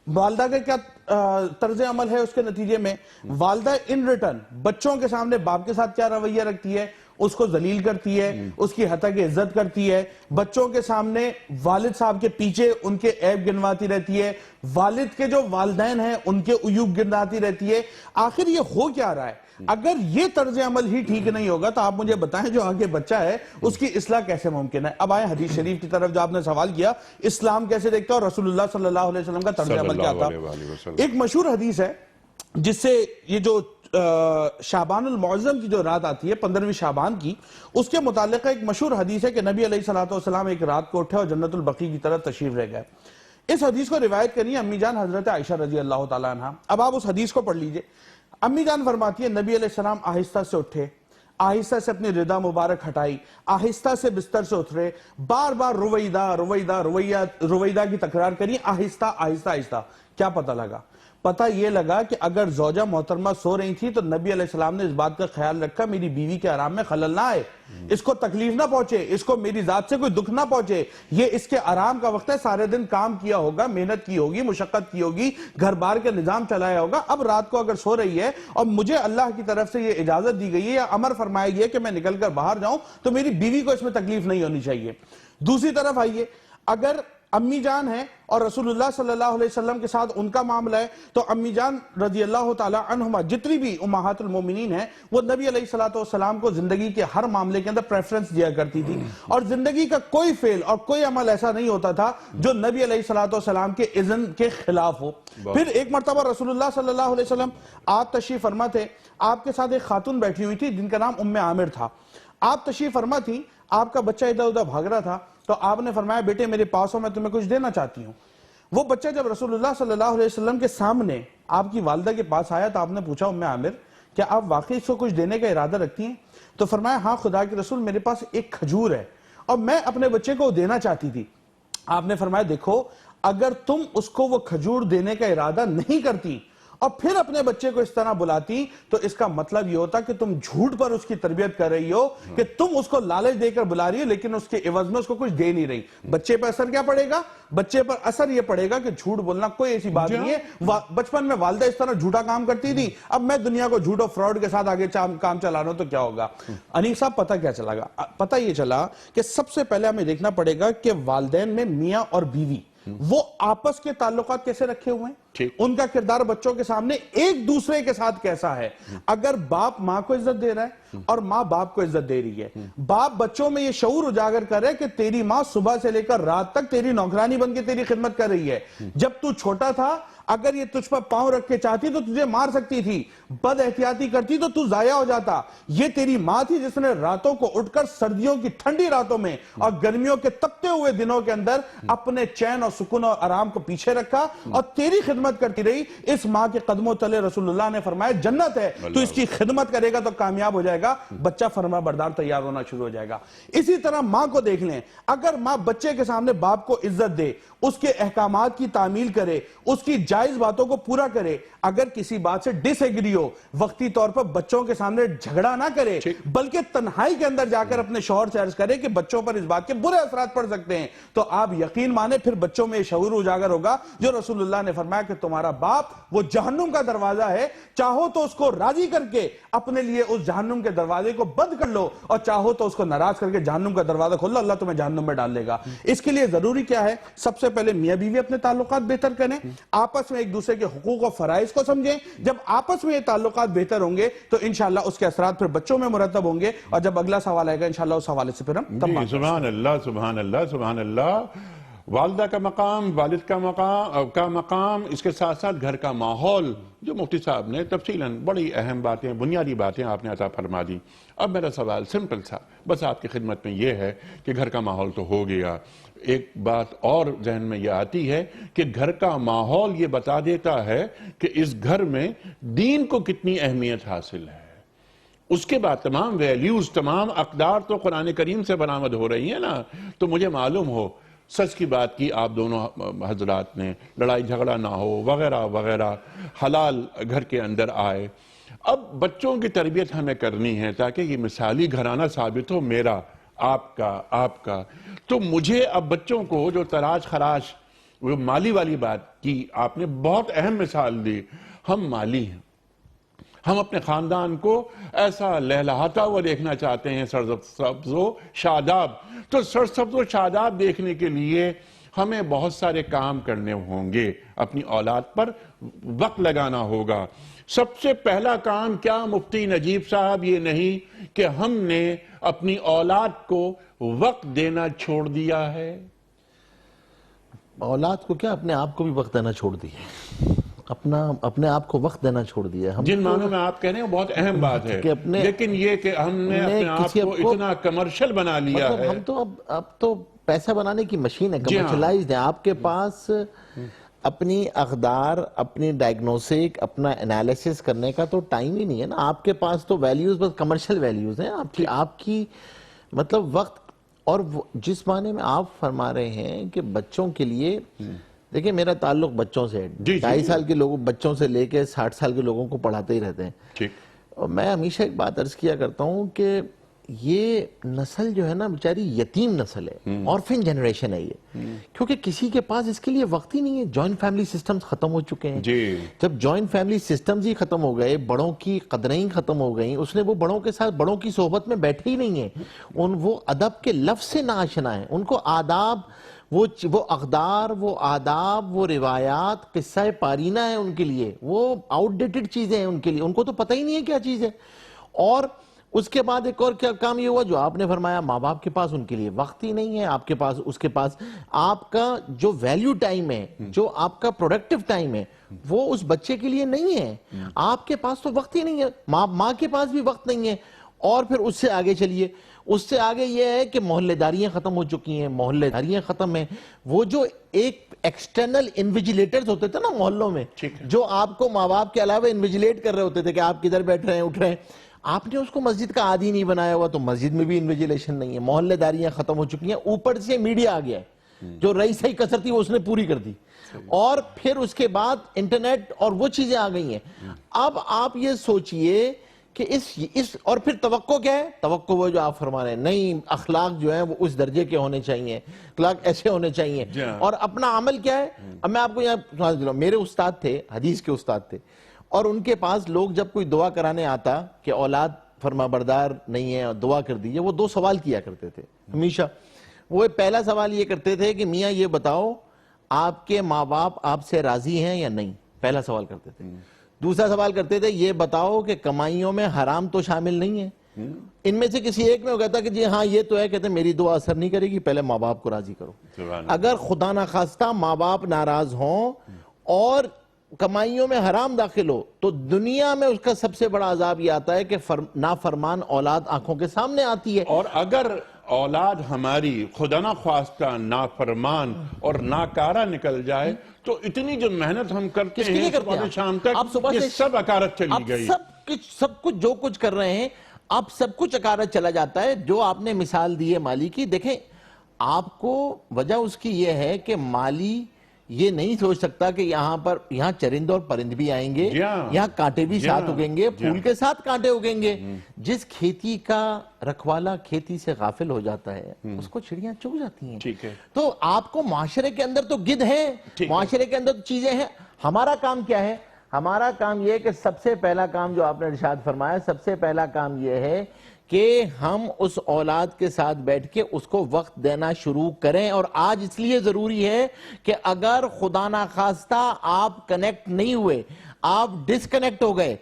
والدہ کا کیا طرز عمل ہے اس کے نتیجے میں؟ والدہ ان ریٹرن بچوں کے سامنے باپ کے ساتھ کیا رویہ رکھتی ہے؟ اس کو ذلیل کرتی ہے، اس کی حتیٰ کہ عزت کرتی ہے، بچوں کے سامنے والد صاحب کے پیچھے ان کے عیب گنواتی رہتی ہے، والد کے جو والدین ہیں ان کے عیوب گنواتی رہتی ہے۔ آخر یہ ہو کیا رہا ہے؟ اگر یہ طرز عمل ہی ٹھیک نہیں ہوگا تو آپ مجھے بتائیں جو آگے بچہ ہے اس کی اصلاح کیسے ممکن ہے؟ اب آئیں حدیث شریف کی طرف جو آپ نے سوال کیا، اسلام کیسے دیکھتا ہے اور رسول اللہ صلی اللہ علیہ وسلم کا طرز عمل کیا تھا؟ ایک مشہور حدیث ہے جس سے یہ جو شعبان المعظم کی جو رات آتی ہے 15ویں شعبان کی، اس کے متعلقہ ایک مشہور حدیث ہے کہ نبی علیہ السلام ایک رات کو اٹھے اور جنت البقیع کی طرف تشریف لے گئے۔ اس حدیث کو روایت کرنی ہے امی جان حضرت عائشہ رضی اللہ تعالیٰ عنہ۔ اب آپ اس حدیث کو پڑھ لیجئے۔ امی جان فرماتی ہے نبی علیہ السلام آہستہ سے اٹھے، آہستہ سے اپنی ردا مبارک ہٹائی، آہستہ سے بستر سے اترے، بار بار رویدہ رویدہ رویدہ کی تکرار کری، آہستہ آہستہ آہستہ۔ کیا پتہ لگا؟ پتہ یہ لگا کہ اگر زوجہ محترمہ سو رہی تھی تو نبی علیہ السلام نے اس بات کا خیال رکھا میری بیوی کے آرام میں خلل نہ آئے، اس کو تکلیف نہ پہنچے، اس کو میری ذات سے کوئی دکھ نہ پہنچے، یہ اس کے آرام کا وقت ہے، سارے دن کام کیا ہوگا، محنت کی ہوگی، مشقت کی ہوگی، گھر بار کے نظام چلایا ہوگا، اب رات کو اگر سو رہی ہے اور مجھے اللہ کی طرف سے یہ اجازت دی گئی ہے یا امر فرمایا گیا کہ میں نکل کر باہر جاؤں تو میری بیوی کو اس میں تکلیف نہیں ہونی چاہیے۔ دوسری طرف آئیے، اگر امی جان ہیں اور رسول اللہ صلی اللہ علیہ وسلم کے ساتھ ان کا معاملہ ہے تو امی جان رضی اللہ تعالی عنہما جتنی بھی امہات المومنین ہیں وہ نبی علیہ السلام کو زندگی کے ہر معاملے کے اندر پریفرنس دیا کرتی تھی، اور زندگی کا کوئی فعل اور کوئی عمل ایسا نہیں ہوتا تھا جو نبی علیہ السلام کے اذن کے خلاف ہو۔ پھر ایک مرتبہ رسول اللہ صلی اللہ علیہ وسلم آپ تشریف فرما تھے، آپ کے ساتھ ایک خاتون بیٹھی ہوئی تھی جن کا نام ام عامر تھا، آپ تشریف فرما تھی، آپ کا بچہ ادھر ادھر بھاگ رہا تھا تو آپ نے فرمایا بیٹے میرے پاس ہو، میں تمہیں کچھ دینا چاہتی ہوں۔ وہ بچہ جب رسول اللہ صلی اللہ علیہ وسلم کے سامنے آپ کی والدہ کے پاس آیا تو آپ نے پوچھا ام عامر کیا آپ واقعی اس کو کچھ دینے کا ارادہ رکھتی ہیں؟ تو فرمایا ہاں خدا کے رسول میرے پاس ایک کھجور ہے اور میں اپنے بچے کو دینا چاہتی تھی۔ آپ نے فرمایا دیکھو اگر تم اس کو وہ کھجور دینے کا ارادہ نہیں کرتی اور پھر اپنے بچے کو اس طرح بلاتی تو اس کا مطلب یہ ہوتا کہ تم جھوٹ پر اس کی تربیت کر رہی ہو، کہ تم اس کو لالچ دے کر بلا رہی ہو لیکن اس کے عوض میں اس کو کچھ دے نہیں رہی۔ بچے پر اثر کیا پڑے گا؟ بچے پر اثر یہ پڑے گا کہ جھوٹ بولنا کوئی ایسی بات نہیں ہے۔ بچپن میں والدہ اس طرح جھوٹا کام کرتی تھی، اب میں دنیا کو جھوٹ اور فراڈ کے ساتھ آگے کام چلا رہا ہوں تو کیا ہوگا؟ انیس صاحب پتہ کیا چلا گا؟ پتہ یہ چلا کہ سب سے پہلے ہمیں دیکھنا پڑے گا کہ والدین میں میاں اور بیوی وہ آپس کے تعلقات کیسے رکھے ہوئے ہیں۔ ان کا کردار بچوں کے سامنے ایک دوسرے کے ساتھ کیسا ہے. اگر باپ ماں کو عزت دے رہا ہے اور ماں باپ کو عزت دے رہی ہے, باپ بچوں میں یہ شعور اجاگر کرے کہ تیری ماں صبح سے لے کر رات تک تیری نوکرانی بن کے تیری خدمت کر رہی ہے. جب تو چھوٹا تھا اگر یہ تجھ پر پاؤں رکھ کے چاہتی تو تجھے مار سکتی تھی, بد احتیاطی کرتی تو تو ضائع ہو جاتا. یہ تیری ماں تھی جس نے راتوں کو اٹھ کر سردیوں کی ٹھنڈی راتوں میں اور گرمیوں کے تپتے ہوئے دنوں کے اندر اپنے چین اور سکون اور آرام کو پیچھے رکھا اور تیری خدمت کرتی رہی. اس ماں کے قدموں تلے رسول اللہ نے فرمایا جنت ہے, تو اس کی خدمت کرے گا تو کامیاب ہو جائے گا, بچہ فرما بردار تیار ہونا شروع ہو جائے گا. اسی طرح ماں کو دیکھ لیں, اگر ماں بچے کے سامنے باپ کو عزت دے, اس کے احکامات کی تعمیل کرے, اس کی جائز باتوں کو پورا کرے, اگر کسی بات سے ڈس ایگری ہو وقتی طور پر بچوں کے سامنے جھگڑا نہ کرے بلکہ تنہائی کے اندر جا کر اپنے شوہر سے عرض کرے کہ بچوں پر اس بات کے برے اثرات پڑ سکتے ہیں, تو آپ یقین مانیں پھر بچوں میں یہ شعور اجاگر ہوگا جو رسول اللہ نے فرمایا کہ تمہارا باپ وہ جہنم کا دروازہ ہے, چاہو تو اس کو راضی کر کے اپنے لیے اس جہنم کے دروازے کو بند کر لو اور چاہو تو اس کو ناراض کر کے جہنم کا دروازہ کھول لو, اللہ تمہیں جہنم میں ڈال دے گا. اس کے لیے ضروری کیا ہے؟ سب سے پہلے میاں بیوی اپنے تعلقات بہتر کریں, آپس میں ایک دوسرے کے حقوق و فرائض کو سمجھیں. جب آپس میں یہ تعلقات بہتر ہوں گے تو انشاءاللہ اس کے اثرات پھر بچوں میں مرتب ہوں گے. اور جب اگلا سوال آئے گا انشاءاللہ اس حوالے سے پھر ہم سبحان اللہ سبحان اللہ سبحان اللہ. والدہ کا مقام, والد کا مقام, اس کے ساتھ ساتھ گھر کا ماحول, جو مفتی صاحب نے تفصیلاً بڑی اہم باتیں, بنیادی باتیں آپ نے عطا فرما دی. اب میرا سوال سمپل تھا, بس آپ کی خدمت میں یہ ہے کہ گھر کا ماحول تو ہو گیا, ایک بات اور ذہن میں یہ آتی ہے کہ گھر کا ماحول یہ بتا دیتا ہے کہ اس گھر میں دین کو کتنی اہمیت حاصل ہے. اس کے بعد تمام ویلیوز, تمام اقدار تو قرآن کریم سے برآمد ہو رہی ہیں نا. تو مجھے معلوم ہو, سچ کی بات کی آپ دونوں حضرات نے, لڑائی جھگڑا نہ ہو وغیرہ وغیرہ, حلال گھر کے اندر آئے. اب بچوں کی تربیت ہمیں کرنی ہے تاکہ یہ مثالی گھرانہ ثابت ہو, میرا, آپ کا. تو مجھے اب بچوں کو جو تراش خراش, وہ مالی والی بات کی آپ نے, بہت اہم مثال دی. ہم مالی ہیں, ہم اپنے خاندان کو ایسا لہلہاتا ہوا دیکھنا چاہتے ہیں, سرسبز و شاداب. تو سرسبز و شاداب دیکھنے کے لیے ہمیں بہت سارے کام کرنے ہوں گے, اپنی اولاد پر وقت لگانا ہوگا. سب سے پہلا کام کیا مفتی نجیب صاحب؟ یہ نہیں کہ ہم نے اپنی اولاد کو وقت دینا چھوڑ دیا ہے. اولاد کو کیا, اپنے آپ کو بھی وقت دینا چھوڑ دیا, اپنے آپ کو وقت دینا چھوڑ دیا. جن معنوں میں آپ کہہ رہے ہیں بہت اہم بات ہے, لیکن یہ کہ ہم نے اپنے آپ کو اتنا کمرشل بنا لیا ہے. ہم تو اب تو پیسہ بنانے کی مشین ہے, کمرشلائزڈ ہے. آپ کے پاس اپنی اقدار, اپنی ڈائگنوسک, اپنا انالیسس کرنے کا تو ٹائم ہی نہیں ہے نا. آپ کے پاس تو ویلیوز بس کمرشل ویلیوز ہیں آپ کی مطلب وقت. اور جس معنی میں آپ فرما رہے ہیں کہ بچوں کے لیے, دیکھیں میرا تعلق بچوں سے ہے, 2.5 سال کے لوگوں بچوں سے لے کے 60 سال کے لوگوں کو پڑھاتے ہی رہتے ہیں. اور میں ہمیشہ ایک بات عرض کیا کرتا ہوں کہ یہ نسل جو ہے نا بیچاری یتیم نسل ہے, آرفن جنریشن ہے یہ, کیونکہ کسی کے پاس اس کے لیے وقت ہی نہیں ہے. جوائنٹ فیملی سسٹمز ختم ہو چکے ہیں. جب جوائنٹ فیملی سسٹمز ہی ختم ہو گئے, بڑوں کی قدریں ہی ختم ہو گئیں, اس نے وہ بڑوں کے ساتھ بڑوں کی صحبت میں بیٹھے ہی نہیں ہیں. وہ ادب کے لفظ سے ناآشنا ہیں. ان کو آداب, وہ اقدار, وہ آداب, وہ روایات قصہ پارینہ ہے ان کے لیے, وہ آؤٹ ڈیٹڈ چیزیں ہیں ان کے لیے, ان کو تو پتہ ہی نہیں ہے کیا چیز ہے. اور اس کے بعد ایک اور کیا کام یہ ہوا جو آپ نے فرمایا, ماں باپ کے پاس ان کے لیے وقت ہی نہیں ہے. آپ کے پاس, اس کے پاس آپ کا جو ویلیو ٹائم ہے, جو آپ کا پروڈکٹیو ٹائم ہے, وہ اس بچے کے لیے نہیں ہے. آپ کے پاس تو وقت ہی نہیں ہے, ماں کے پاس بھی وقت نہیں ہے. اور پھر اس سے آگے چلیے, اس سے آگے یہ ہے کہ محلے داریاں ختم ہو چکی ہیں, محلے داریاں ختم ہیں. وہ جو ایک ایکسٹرنل انویجیلیٹرز ہوتے تھے نا محلوں میں, جو آپ کو ماں باپ کے علاوہ انویجیلیٹ کر رہے ہوتے تھے کہ آپ کدھر بیٹھ رہے ہیں, اٹھ رہے ہیں, آپ نے اس کو مسجد کا عادی نہیں بنایا ہوا, تو مسجد میں بھی انویجیلیشن نہیں ہے. محلے داریاں ختم ہو چکی ہیں. اوپر سے میڈیا آ گیا ہے, جو رئیس ہی کثر تھی وہ اس نے پوری کر دی. اور پھر اس کے بعد انٹرنیٹ اور وہ چیزیں آ گئی ہیں. اب آپ یہ سوچئے کہ اس اور پھر توقع کیا ہے؟ توقع وہ جو آپ فرما رہے ہیں, نہیں اخلاق جو ہیں وہ اس درجے کے ہونے چاہیے, اخلاق ایسے ہونے چاہیے. اور اپنا عمل کیا ہے؟ اب میں آپ کو یہاں سنا دلاؤں, میرے استاد تھے, حدیث کے استاد تھے, اور ان کے پاس لوگ جب کوئی دعا کرانے آتا کہ اولاد فرما بردار نہیں ہے, دعا کر دیجئے, وہ 2 سوال کیا کرتے تھے ہمیشہ. وہ پہلا سوال یہ کرتے تھے کہ میاں یہ بتاؤ آپ کے ماں باپ آپ سے راضی ہیں یا نہیں, پہلا سوال کرتے تھے. دوسرا سوال کرتے تھے یہ بتاؤ کہ کمائیوں میں حرام تو شامل نہیں ہے. ان میں سے کسی ایک میں ہو کہتا کہ جی ہاں یہ تو ہے, کہتے ہیں میری دعا اثر نہیں کرے گی, پہلے ماں باپ کو راضی کرو. اگر خدا نخواستہ ماں باپ ناراض ہوں اور کمائیوں میں حرام داخل ہو تو دنیا میں اس کا سب سے بڑا عذاب یہ آتا ہے کہ نافرمان اولاد آنکھوں کے سامنے آتی ہے. اور اگر اولاد ہماری خدا نخواستہ نافرمان اور ناکارہ نکل جائے تو اتنی جو محنت ہم کرتے ہیں صبح سے شام تک, یہ سب اکارت چلی گئی. سب کچھ جو کچھ کر رہے ہیں اب سب کچھ اکارت چلا جاتا ہے. جو آپ نے مثال دی ہے مالی کی, دیکھیں آپ کو وجہ اس کی یہ ہے کہ مالی یہ نہیں سوچ سکتا کہ یہاں چرند اور پرند بھی آئیں گے, یہاں کانٹے بھی ساتھ اگیں گے, پھول کے ساتھ کانٹے اگیں گے. جس کھیتی کا رکھوالا کھیتی سے غافل ہو جاتا ہے اس کو چڑیاں چگ جاتی ہیں. تو آپ کو معاشرے کے اندر تو گدھ ہے, معاشرے کے اندر چیزیں ہیں. ہمارا کام کیا ہے؟ ہمارا کام یہ ہے کہ سب سے پہلا کام جو آپ نے ارشاد فرمایا, سب سے پہلا کام یہ ہے کہ ہم اس اولاد کے ساتھ بیٹھ کے اس کو وقت دینا شروع کریں. اور آج اس لیے ضروری ہے کہ اگر خدا نخواستہ آپ کنیکٹ نہیں ہوئے, آپ ڈسکنیکٹ ہو گئے,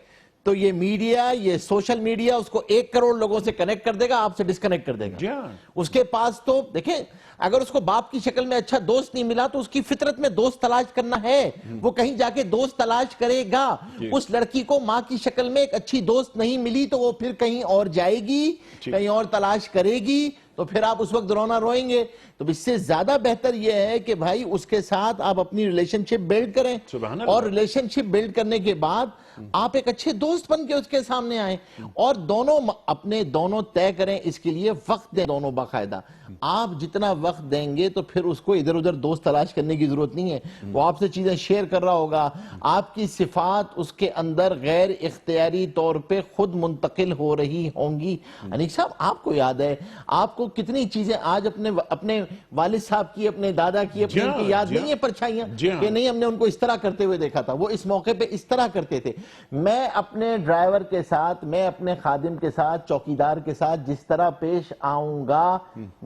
تو یہ میڈیا, یہ سوشل میڈیا اس کو 1 کروڑ لوگوں سے کنیکٹ کر دے گا, آپ سے ڈسکنیکٹ کر دے گا. اس کے پاس تو دیکھیں اگر اس کو باپ کی شکل میں اچھا دوست نہیں ملا تو اس کی فطرت میں دوست تلاش کرنا ہے, وہ کہیں جا کے دوست تلاش کرے گا. اس لڑکی کو ماں کی شکل میں ایک اچھی دوست نہیں ملی تو وہ پھر کہیں اور جائے گی, کہیں اور تلاش کرے گی, تو پھر آپ اس وقت رونا روئیں گے. تو اس سے زیادہ بہتر یہ ہے کہ بھائی اس کے ساتھ آپ اپنی ریلیشن شپ بلڈ کریں, اور ریلیشن شپ بلڈ کرنے کے بعد آپ ایک اچھے دوست بن کے اس کے سامنے آئیں, اور دونوں طے کریں, اس کے لیے وقت دیں دونوں باقاعدہ. آپ جتنا وقت دیں گے تو پھر اس کو ادھر ادھر دوست تلاش کرنے کی ضرورت نہیں ہے. وہ آپ سے چیزیں شیئر کر رہا ہوگا, آپ کی صفات اس کے اندر غیر اختیاری طور پہ خود منتقل ہو رہی ہوں گی. انیق صاحب آپ کو یاد ہے, آپ کو کتنی چیزیں آج اپنے والد صاحب کی, اپنے دادا کی, اپنے ان کی یاد نہیں ہے پرچھائیاں کہ نہیں ہم نے ان کو اس طرح کرتے ہوئے دیکھا تھا, وہ اس موقع پہ اس طرح کرتے تھے. میں اپنے ڈرائیور کے ساتھ, میں اپنے خادم کے ساتھ, چوکیدار کے ساتھ جس طرح پیش آؤں گا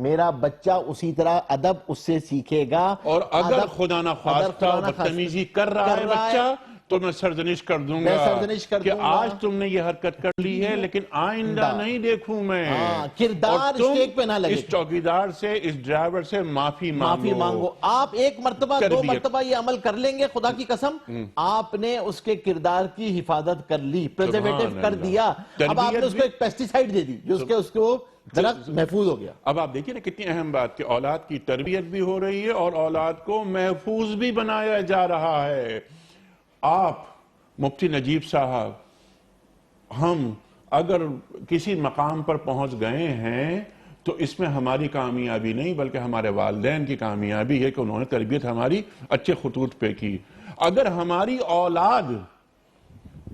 میرا بچہ اسی طرح ادب اس سے سیکھے گا. اور اگر خدا نخواستہ بدتمیزی کر رہا ہے بچہ تو میں سرزنش کر دوں گا کہ آج تم نے یہ حرکت کر لی ہے لیکن آئندہ نہیں دیکھوں میں. کردار اسٹیک پہ نہ لگے. اس چوکیدار سے, اس ڈرائیور سے معافی مانگو. آپ 1 مرتبہ 2 مرتبہ یہ عمل کر لیں گے, خدا کی قسم آپ نے اس کے کردار کی حفاظت کر لی, پریزرویٹو کر دیا. اب آپ نے اس کو ایک پیسٹیسائیڈ دے دی جو اس کے درخت محفوظ ہو گیا. اب آپ دیکھیں نا کتنی اہم بات کہ اولاد کی تربیت بھی ہو رہی ہے اور اولاد کو محفوظ بھی بنایا جا رہا ہے. آپ مفتی نجیب صاحب, ہم اگر کسی مقام پر پہنچ گئے ہیں تو اس میں ہماری کامیابی نہیں بلکہ ہمارے والدین کی کامیابی ہے کہ انہوں نے تربیت ہماری اچھے خطوط پہ کی. اگر ہماری اولاد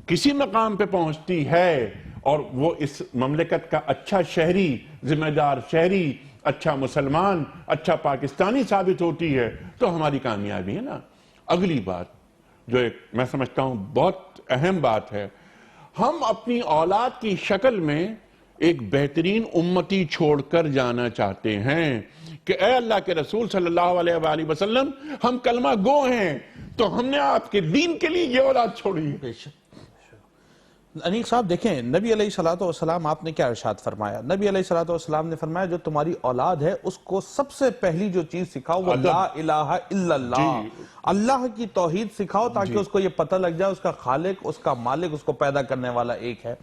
کسی مقام پہ پہنچتی ہے اور وہ اس مملکت کا اچھا شہری, ذمہ دار شہری, اچھا مسلمان, اچھا پاکستانی ثابت ہوتی ہے تو ہماری کامیابی ہے نا. اگلی بات جو میں سمجھتا ہوں بہت اہم بات ہے, ہم اپنی اولاد کی شکل میں ایک بہترین امتی چھوڑ کر جانا چاہتے ہیں کہ اے اللہ کے رسول صلی اللہ علیہ وآلہ وسلم, ہم کلمہ گو ہیں تو ہم نے آپ کے دین کے لیے یہ اولاد چھوڑی. انیق صاحب دیکھیں, نبی علیہ الصلوۃ والسلام آپ نے کیا ارشاد فرمایا؟ نبی علیہ الصلوۃ والسلام نے فرمایا جو تمہاری اولاد ہے اس کو سب سے پہلی جو چیز سکھاؤ وہ لا الہ الا اللہ, اللہ کی توحید سکھاؤ تاکہ اس کو یہ پتہ لگ جائے اس کا خالق, اس کا مالک, اس کو پیدا کرنے والا ایک ہے.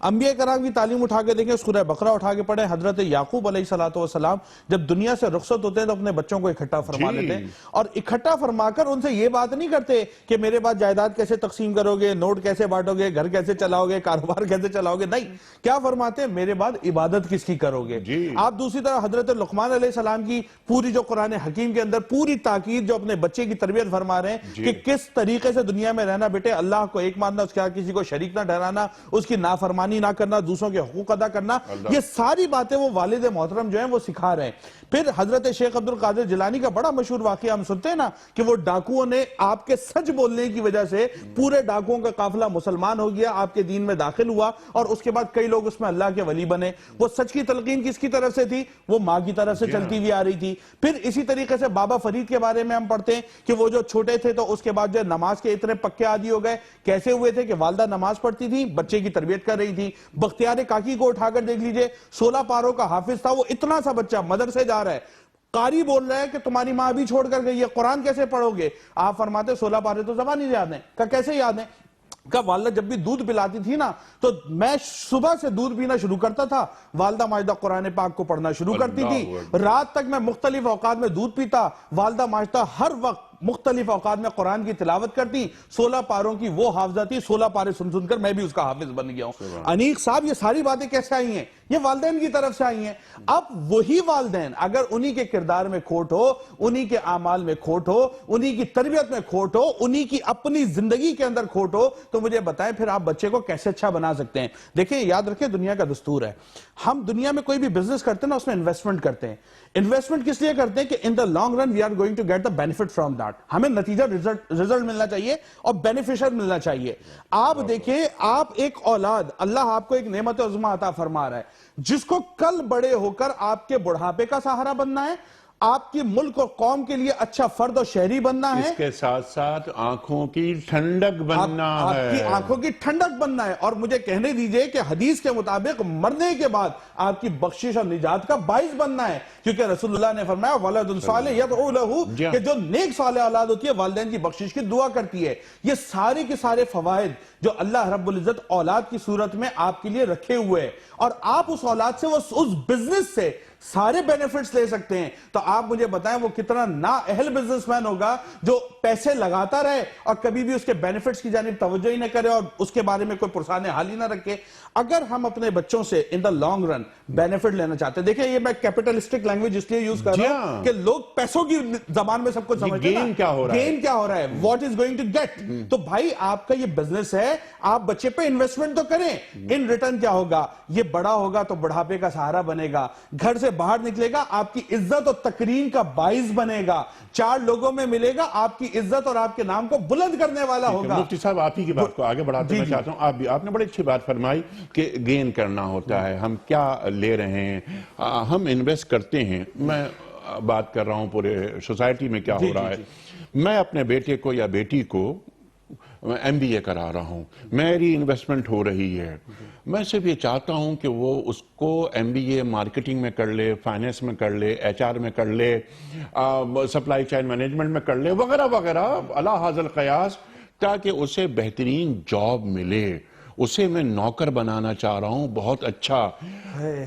انبیاء کرام کی تعلیم اٹھا کے دیکھیں, سورہ بقرہ اٹھا کے پڑھیں. حضرت یعقوب علیہ الصلوۃ والسلام جب دنیا سے رخصت ہوتے ہیں تو اپنے بچوں کو اکٹھا فرما لیتے ہیں, اور اکٹھا فرما کر ان سے یہ بات نہیں کرتے کہ میرے بعد جائیداد کیسے تقسیم کرو گے, نوٹ کیسے بانٹو گے, گھر کیسے چلاؤ گے, کاروبار کیسے چلاؤ گے. نہیں, کیا فرماتے ہیں میرے بعد عبادت کس کی کرو گے. آپ دوسری طرف حضرت لقمان علیہ السلام کی پوری جو قرآن حکیم کے اندر پوری تاکید جو اپنے بچے کی تربیت فرما رہے ہیں کہ کس طریقے سے دنیا میں رہنا بیٹے, اللہ کو ایک ماننا, اس کے کسی کو شریک نہ ٹھہرانا, اس کی نافرمانی نہ کرنا, دوسروں کے حقوق ادا کرنا, یہ ساری باتیں وہ والد محترم جو ہیں وہ سکھا رہے ہیں. پھر حضرت شیخ عبد القادر جیلانی کا بڑا مشہور واقعہ ہم سنتے ہیں نا کہ وہ ڈاکوؤں نے آپ کے سچ بولنے کی وجہ سے پورے ڈاکوؤں کا قافلہ مسلمان ہو گیا, آپ کے دین میں داخل ہوا, اور اس کے بعد کئی لوگ اس میں اللہ کے ولی بنے. وہ سچ کی تلقین کس کی طرف سے تھی؟ وہ ماں کی طرف سے چلتی ہوئی آ رہی تھی. پھر اسی طریقے سے بابا فرید کے بارے میں ہم پڑھتے ہیں کہ وہ جو چھوٹے تھے تو اس کے بعد جو نماز کے اتنے پکے عادی ہو گئے. کیسے ہوئے تھے کہ والدہ نماز پڑھتی تھی, بچے کی تربیت کر رہی تھی. بختیار کاکی کو اٹھا کر دیکھ لیجئے, 16 پاروں کا حافظ تھا, وہ اتنا سا بچہ مدرسے جا رہا ہے, قاری بول رہا ہے کہ تمہاری ماں بھی چھوڑ کر گئی ہے, قرآن کیسے پڑھو گے؟ آپ فرماتے 16 پارے تو زبان ہی یاد ہیں. کہ کیسے یاد ہیں؟ کہ والدہ جب بھی دودھ پلاتی تھی نا تو میں صبح سے دودھ پینا شروع کرتا تھا, والدہ ماجدہ قرآن پاک کو پڑھنا شروع کرتی تھی, رات تک میں مختلف اوقات میں دودھ پیتا, والدہ ماجدہ ہر وقت مختلف اوقات میں قرآن کی تلاوت کرتی, 16 پاروں کی وہ حافظہ تھی, 16 پارے سن سن کر میں بھی اس کا حافظ بن گیا ہوں. انیق صاحب یہ ساری باتیں کیسے آئی ہیں؟ یہ والدین کی طرف سے آئی ہیں. اب وہی والدین اگر انہی کے کردار میں کھوٹ ہو, انہی کے اعمال میں کھوٹ ہو, انہی کی تربیت میں کھوٹ ہو, انہی کی اپنی زندگی کے اندر کھوٹ ہو, تو مجھے بتائیں پھر آپ بچے کو کیسے اچھا بنا سکتے ہیں؟ دیکھیں یاد رکھیں دنیا کا دستور ہے, ہم دنیا میں کوئی بھی بزنس کرتے ہیں نا اس میں انویسٹمنٹ کرتے ہیں. انویسٹمنٹ کس لیے کرتے ہیں؟ کہ in the long run we are going to get the benefit from that, ہمیں نتیجہ رزلٹ ملنا چاہیے اور بینیفیشل ملنا چاہیے. آپ دیکھیں, آپ ایک اولاد, اللہ آپ کو ایک نعمت عظمہ عطا فرما رہا ہے جس کو کل بڑے ہو کر آپ کے بڑھاپے کا سہارا بننا ہے, آپ کی ملک اور قوم کے لیے اچھا فرد اور شہری بننا ہے, اس کے ساتھ ساتھ آنکھوں کی ٹھنڈک بننا ہے, آپ کی آنکھوں کی ٹھنڈک بننا ہے. اور مجھے کہنے دیجئے کہ حدیث کے مطابق مرنے کے بعد آپ کی بخشش اور نجات کا باعث بننا ہے, کیونکہ رسول اللہ نے فرمایا وَلَدٌ صَالِحٌ يَدْعُو لَهُ, کہ جو نیک صالح اولاد ہوتی ہے والدین کی بخشش کی دعا کرتی ہے. یہ سارے کے سارے فوائد جو اللہ رب العزت اولاد کی صورت میں آپ کے لیے رکھے ہوئے ہیں, اور آپ اس اولاد سے اس بزنس سے سارے بینیفٹس لے سکتے ہیں. تو آپ مجھے بتائیں وہ کتنا نااہل بزنس مین ہوگا جو پیسے لگاتا رہے اور کبھی بھی اس کے بینیفٹس کی جانب توجہ ہی نہ کرے اور اس کے بارے میں کوئی پرسان حال ہی نہ رکھے. اگر ہم اپنے بچوں سے ان دا لانگ رن بینیفٹ لینا چاہتے ہیں, دیکھیں یہ میں کیپٹلسٹک لینگویج اس لیے یوز کر رہا ہوں کہ لوگ پیسوں کی زبان میں سب کچھ سمجھتے ہیں, گین کیا ہو رہا ہے, what is going to get. تو بھائی آپ کا یہ بزنس ہے, آپ بچے پہ انویسٹمنٹ تو کریں, ان ریٹرن کیا ہوگا؟ یہ بڑا ہوگا تو بڑھاپے کا سہارا بنے گا, گھر سے باہر نکلے گا آپ کی عزت اور تکریم کا باعث بنے گا, 4 لوگوں میں ملے گا, آپ کی عزت اور آپ کے نام کو بلند کرنے والا ہوگا. مفتی صاحب آپ ہی کی بات کو آگے بڑھاتے میں چاہتا ہوں, آپ نے بڑی اچھی بات فرمائی کہ گین کرنا ہوتا ہے, ہم کیا لے رہے ہیں, ہم انویسٹ کرتے ہیں. میں بات کر رہا ہوں پورے سوسائٹی میں کیا ہو رہا ہے. میں اپنے بیٹے کو یا بیٹی کو ایم بی اے کرا رہا ہوں, میری انویسٹمنٹ ہو رہی ہے, میں صرف یہ چاہتا ہوں کہ وہ اس کو ایم بی اے مارکیٹنگ میں کر لے, فائنینس میں کر لے, ایچ آر میں کر لے, سپلائی چین مینجمنٹ میں کر لے, وغیرہ وغیرہ اعلیٰ حاضر قیاس, تاکہ اسے بہترین جاب ملے. اسے میں نوکر بنانا چاہ رہا ہوں. بہت اچھا.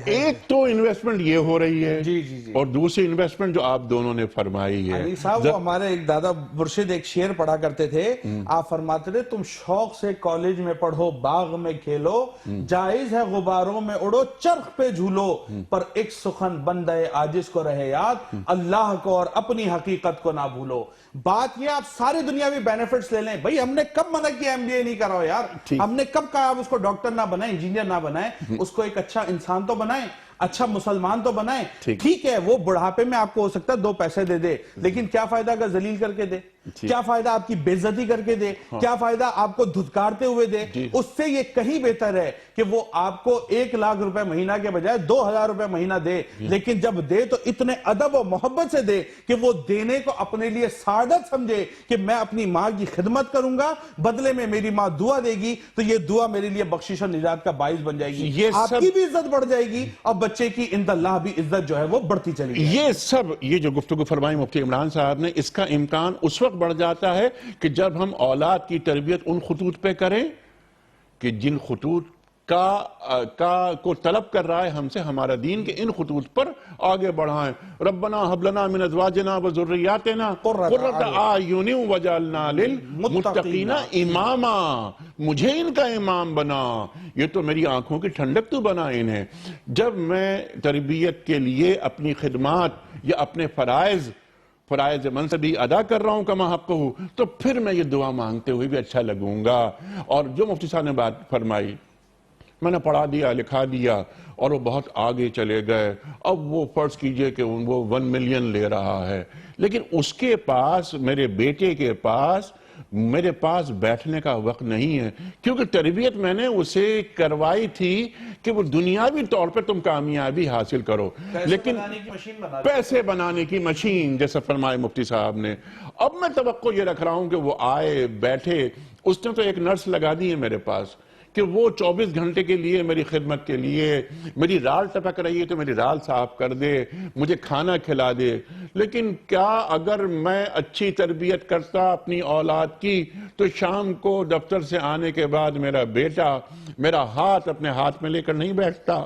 ایک تو انویسٹمنٹ یہ ہو رہی ہے, اور دوسری انویسٹمنٹ جو آپ دونوں نے فرمائی ہے. علی صاحب وہ ہمارے ایک دادا مرشد ایک شعر پڑھا کرتے تھے, آپ فرماتے تھے تم شوق سے کالج میں پڑھو, باغ میں کھیلو, جائز ہے غباروں میں اڑو, چرخ پہ جھولو, پر ایک سخن بندے عاجز کو رہے یاد, اللہ کو اور اپنی حقیقت کو نہ بھولو. بات یہ آپ سارے دنیاوی بینیفٹس لے لیں. بھئی ہم نے کب منع کیا ایم بی اے نہیں کرو یار, ہم نے کب کہا آپ اس کو ڈاکٹر نہ بنائیں, انجینئر نہ بنائیں, اس کو ایک اچھا انسان تو بنائیں, اچھا مسلمان تو بنائیں. ٹھیک ہے وہ بڑھاپے میں آپ کو ہو سکتا ہے 2 پیسے دے دے, لیکن کیا فائدہ اگر ذلیل کر کے دے, کیا فائدہ آپ کی بے عزتی کر کے دے, کیا فائدہ آپ کو دھتکارتے ہوئے دے. اس سے یہ کہیں بہتر ہے کہ وہ آپ کو 1 لاکھ روپے مہینہ کے بجائے 2000 روپے مہینہ دے, لیکن جب دے تو اتنے ادب و محبت سے دے کہ وہ دینے کو اپنے لیے سعادت سمجھے کہ میں اپنی ماں کی خدمت کروں گا, بدلے میں میری ماں دعا دے گی تو یہ دعا میرے لیے بخشش اور نجات کا باعث بن جائے گی. آپ کی بھی عزت بڑھ جائے گی اور بچے کی عند اللہ بھی عزت جو ہے وہ بڑھتی چلی گئی. یہ جو گفتگو فرمائی مفتی عمران صاحب نے, اس کا امکان اس وقت بڑھ جاتا ہے کہ جب ہم اولاد کی تربیت ان خطوط پہ کریں کہ جن خطوط کو طلب کر رہا ہے ہم سے ہمارا دین, کے ان خطوط پر آگے بڑھائیں. ربنا حب لنا من ازواجنا و ذریاتنا قرۃ اعین وجعلنا للمتقین اماما, مجھے ان کا امام بنا, یہ تو میری آنکھوں کی ٹھنڈک تو بنا انہیں. جب میں تربیت کے لیے اپنی خدمات یا اپنے فرائض منصبی ادا کر رہا ہوں کما حق ہوں, تو پھر میں یہ دعا مانگتے ہوئے بھی اچھا لگوں گا. اور جو مفتی صاحب نے بات فرمائی, میں نے پڑھا دیا, لکھا دیا, اور وہ بہت آگے چلے گئے. اب وہ فرض کیجئے کہ وہ 1 ملین لے رہا ہے, لیکن اس کے پاس, میرے بیٹے کے پاس میرے پاس بیٹھنے کا وقت نہیں ہے، کیونکہ تربیت میں نے اسے کروائی تھی کہ وہ دنیاوی طور پہ تم کامیابی حاصل کرو، لیکن پیسے بنانے کی مشین جیسا فرمائے مفتی صاحب نے۔ اب میں توقع یہ رکھ رہا ہوں کہ وہ آئے بیٹھے، اس نے تو ایک نرس لگا دی ہے میرے پاس کہ وہ 24 گھنٹے کے لیے میری خدمت کے لیے، میری رال ٹپک رہی ہے تو میری رال صاف کر دے، مجھے کھانا کھلا دے۔ لیکن کیا اگر میں اچھی تربیت کرتا اپنی اولاد کی تو شام کو دفتر سے آنے کے بعد میرا بیٹا میرا ہاتھ اپنے ہاتھ میں لے کر نہیں بیٹھتا؟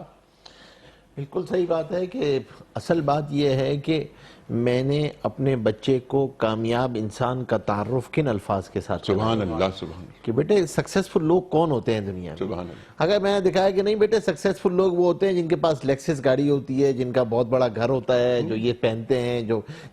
بالکل صحیح بات ہے کہ اصل بات یہ ہے کہ میں نے اپنے بچے کو کامیاب انسان کا تعارف کن الفاظ کے ساتھ سبحان اللہ، سبحان اللہ، کہ بیٹے سکسیسفل لوگ کون ہوتے ہیں دنیا میں۔ سبحان اللہ۔ اگر میں نے دکھایا کہ نہیں بیٹے سکسیسفل لوگ وہ ہوتے ہیں جن کے پاس لیکسس گاڑی ہوتی ہے، جن کا بہت بڑا گھر ہوتا ہے، جو یہ پہنتے ہیں،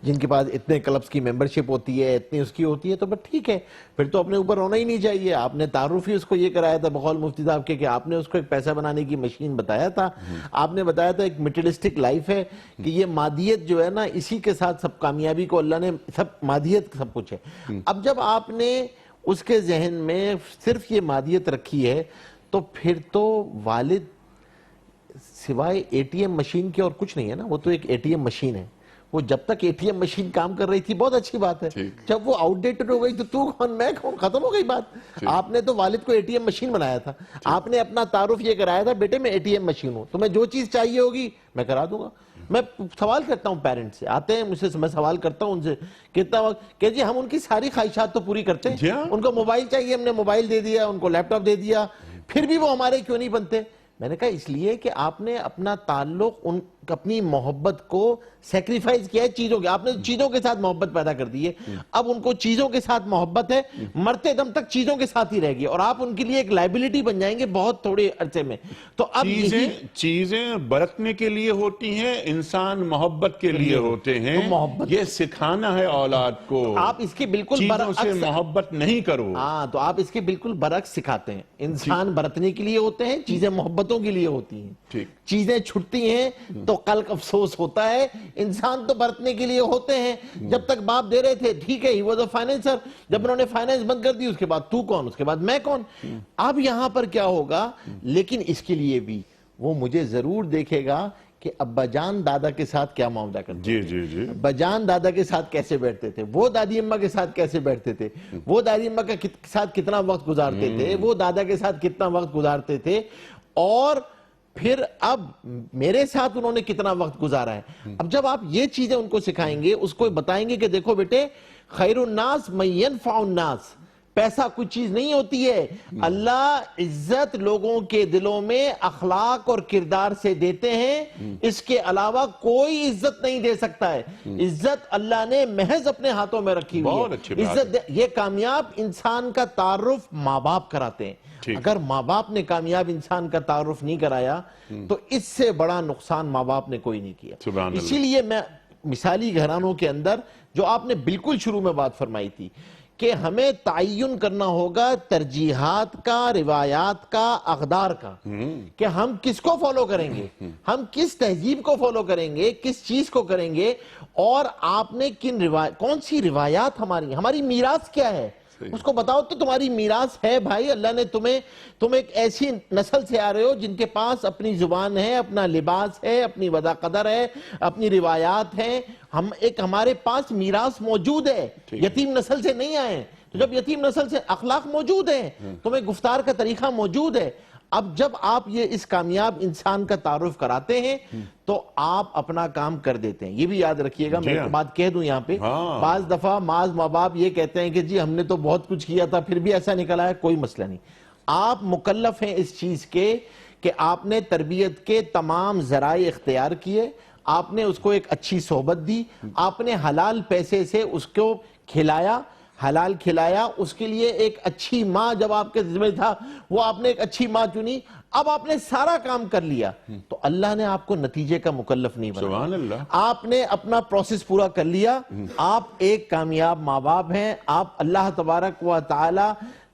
جن کے پاس اتنے کلبز کی ممبرشپ ہوتی ہے، اتنی اس کی ہوتی ہے، تو بس ٹھیک ہے، پھر تو اپنے اوپر ہونا ہی نہیں چاہیے۔ آپ نے تعارف ہی اس کو یہ کرایا تھا بقول مفتی صاحب کے کہ آپ نے اس کو ایک پیسہ بنانے کی مشین بتایا تھا، آپ نے بتایا تھا ایک مٹیریلسٹک لائف ہے کہ یہ مادیت جو ہے نا اسی کے ساتھ سب کامیابی کو اللہ نے سب مادیت سب کچھ ہے۔ اب جب آپ نے اس کے ذہن میں صرف یہ مادیت رکھی ہے تو پھر تو والد سوائے اے ٹی ایم مشین کے اور کچھ نہیں ہے نا، وہ تو ایک اے ٹی ایم مشین ہے۔ وہ جب تک اے ٹی ایم مشین کام کر رہی تھی بہت اچھی بات ہے، جب وہ آؤٹ ڈیٹڈ ہو گئی تو کون میں کون، ختم ہو گئی بات۔ آپ نے تو والد کو اے ٹی ایم مشین بنایا تھا، آپ نے اپنا تعارف یہ کرایا تھا بیٹے میں اے ٹی ایم مشین ہوں، تمہیں جو چیز چاہیے ہوگی میں کرا دوں گا۔ میں سوال کرتا ہوں پیرنٹ سے، آتے ہیں مجھ سے، میں سوال کرتا ہوں ان سے کتنا وقت کہ جی ہم ان کی ساری خواہشات تو پوری کرتے ہیں، ان کو موبائل چاہیے ہم نے موبائل دے دیا، ان کو لیپ ٹاپ دے دیا، پھر بھی وہ ہمارے کیوں نہیں بنتے؟ میں نے کہا اس لیے کہ آپ نے اپنا تعلق اپنی محبت کو سیکریفائز کیا ہے چیزوں کے، آپ نے چیزوں کے ساتھ محبت پیدا کر دی ہے، اب ان کو چیزوں کے ساتھ محبت ہے، مرتے دم تک چیزوں کے ساتھ ہی رہ گی اور آپ ان کے لیے ایک لائبلٹی بن جائیں گے بہت تھوڑے عرصے میں۔ تو اب چیزیں برتنے کے لیے ہوتی ہیں، انسان محبت کے لیے ہوتے ہیں، یہ سکھانا ہے اولاد کو، آپ اس کے بالکل چیزوں سے محبت نہیں کرو۔ ہاں تو آپ اس کے بالکل برعکس سکھاتے ہیں، انسان برتنے کے لیے ہوتے ہیں، چیزیں محبتوں کے لیے ہوتی ہیں، چیزیں چھٹتی ہیں تو کل افسوس ہوتا ہے، انسان تو برتنے کے لیے ہوتے ہیں۔ جب تک باپ دے رہے تھے ٹھیک ہے، ہی واز اے فائنینسر، جب انہوں نے فائنینس بند کر دی اس کے بعد تو کون، اس کے بعد میں کون۔ اب یہاں پر کیا ہوگا، لیکن اس کے لیے بھی وہ مجھے ضرور دیکھے گا کہ ابا جان دادا کے ساتھ کیا معاملہ کرتے تھے، ابا جان دادا کے ساتھ کیسے بیٹھتے تھے، وہ دادی اماں کے ساتھ کیسے بیٹھتے تھے، وہ دادی اماں کے ساتھ کتنا وقت گزارتے تھے، وہ دادا کے ساتھ کتنا وقت گزارتے تھے، اور پھر اب میرے ساتھ انہوں نے کتنا وقت گزارا ہے۔ اب جب آپ یہ چیزیں ان کو سکھائیں گے، اس کو بتائیں گے کہ دیکھو بیٹے خیر الناس من ينفع الناس، پیسہ کوئی چیز نہیں ہوتی ہے، اللہ عزت لوگوں کے دلوں میں اخلاق اور کردار سے دیتے ہیں، اس کے علاوہ کوئی عزت نہیں دے سکتا ہے۔ عزت اللہ نے محض اپنے ہاتھوں میں رکھی ہوئی ہے، عزت یہ کامیاب انسان کا تعارف ماں باپ کراتے ہیں۔ اگر ماں باپ نے کامیاب انسان کا تعارف نہیں کرایا تو اس سے بڑا نقصان ماں باپ نے کوئی نہیں کیا۔ اسی لیے میں مثالی گھرانوں کے اندر جو آپ نے بالکل شروع میں بات فرمائی تھی کہ ہمیں تعین کرنا ہوگا ترجیحات کا، روایات کا، اقدار کا، کہ ہم کس کو فالو کریں گے، ہم کس تہذیب کو فالو کریں گے، کس چیز کو کریں گے، اور آپ نے کون سی روایات ہماری میراث کیا ہے اس کو بتاؤ۔ تو تمہاری میراث ہے بھائی، اللہ نے تم ایک ایسی نسل سے آ رہے ہو جن کے پاس اپنی زبان ہے، اپنا لباس ہے، اپنی وضع قدر ہے، اپنی روایات ہیں، ہمارے پاس میراث موجود ہے، یتیم نسل سے نہیں آئے۔ تو جب یتیم نسل سے اخلاق موجود ہیں، تمہیں گفتار کا طریقہ موجود ہے، اب جب آپ یہ اس کامیاب انسان کا تعارف کراتے ہیں تو آپ اپنا کام کر دیتے ہیں۔ یہ بھی یاد رکھیے گا، میں ایک بات کہہ دوں یہاں پہ، بعض دفعہ معاذ ماں باپ یہ کہتے ہیں کہ جی ہم نے تو بہت کچھ کیا تھا پھر بھی ایسا نکلا ہے، کوئی مسئلہ نہیں۔ آپ مکلف ہیں اس چیز کے کہ آپ نے تربیت کے تمام ذرائع اختیار کیے، آپ نے اس کو ایک اچھی صحبت دی، آپ نے حلال پیسے سے اس کو کھلایا، حلال کھلایا، اس کے لیے ایک اچھی ماں جب آپ کے ذمہ تھا وہ آپ نے ایک اچھی ماں چنی، اب آپ نے سارا کام کر لیا تو اللہ نے آپ کو نتیجے کا مکلف نہیں بنایا۔ سبحان اللہ، آپ نے اپنا پروسیس پورا کر لیا، آپ ایک کامیاب ماں باپ ہیں، آپ اللہ تبارک و تعالی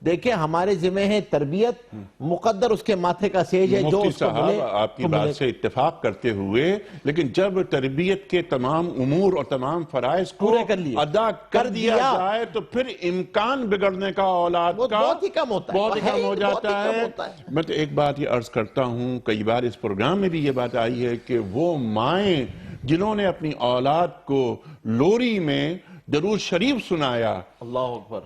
دیکھیں ہمارے ذمہ ہے تربیت، مقدر اس کے ماتھے کا سیج ہے جو مفتی اس کو ملے صاحب آپ کی بات سے اتفاق کرتے ہوئے، لیکن جب تربیت کے تمام امور اور تمام فرائض کو پورے کر لیے، ادا کر دیا جائے تو پھر امکان بگڑنے کا اولاد کا بہت ہی کم ہوتا ہے، بہت ہی کم ہو جاتا ہے۔ میں تو ایک بات یہ عرض کرتا ہوں، کئی بار اس پروگرام میں بھی یہ بات آئی ہے کہ وہ مائیں جنہوں نے اپنی اولاد کو لوری میں درود شریف سنایا، اللہ اکبر،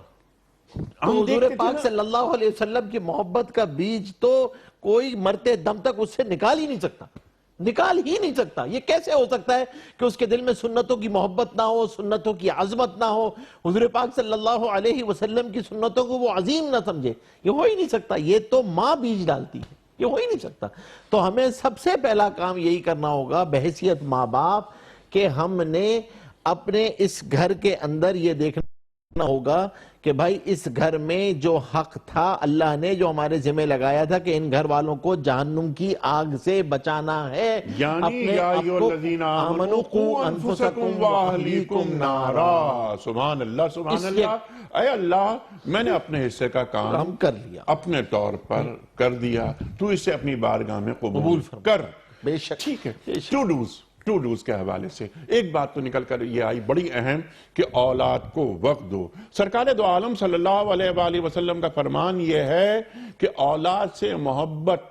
تو حضور پاک صلی اللہ علیہ وسلم کی محبت کا بیج تو کوئی مرتے دم تک اس سے نکال ہی نہیں سکتا۔ یہ کیسے ہو سکتا ہے کہ اس کے دل میں سنتوں کی محبت نہ ہو، سنتوں کی عظمت نہ ہو، حضور پاک صلی اللہ علیہ وسلم کی سنتوں کو وہ عظیم نہ سمجھے؟ یہ ہو ہی نہیں سکتا، یہ تو ماں بیج ڈالتی ہے، یہ ہو ہی نہیں سکتا۔ تو ہمیں سب سے پہلا کام یہی کرنا ہوگا بحیثیت ماں باپ کہ ہم نے اپنے اس گھر کے اندر یہ دیکھنا ہوگا کہ بھائی اس گھر میں جو حق تھا، اللہ نے جو ہمارے ذمہ لگایا تھا کہ ان گھر والوں کو جہنم کی آگ سے بچانا ہے، یعنی یا ایھا الذین آمنوا قوا انفسکم واہلیکم نارا۔ سبحان اللہ، سبحان اللہ۔ اے اللہ، میں نے اپنے حصے کا کام کر لیا، اپنے طور پر کر دیا، تو اسے اپنی بارگاہ میں قبول کر۔ بے شک، ٹھیک ہے، ٹو ڈوز کے حوالے سے ایک بات تو نکل کر یہ آئی بڑی اہم کہ اولاد کو وقت دو۔ سرکار دو عالم صلی اللہ علیہ وآلہ وسلم کا فرمان یہ ہے کہ اولاد سے محبت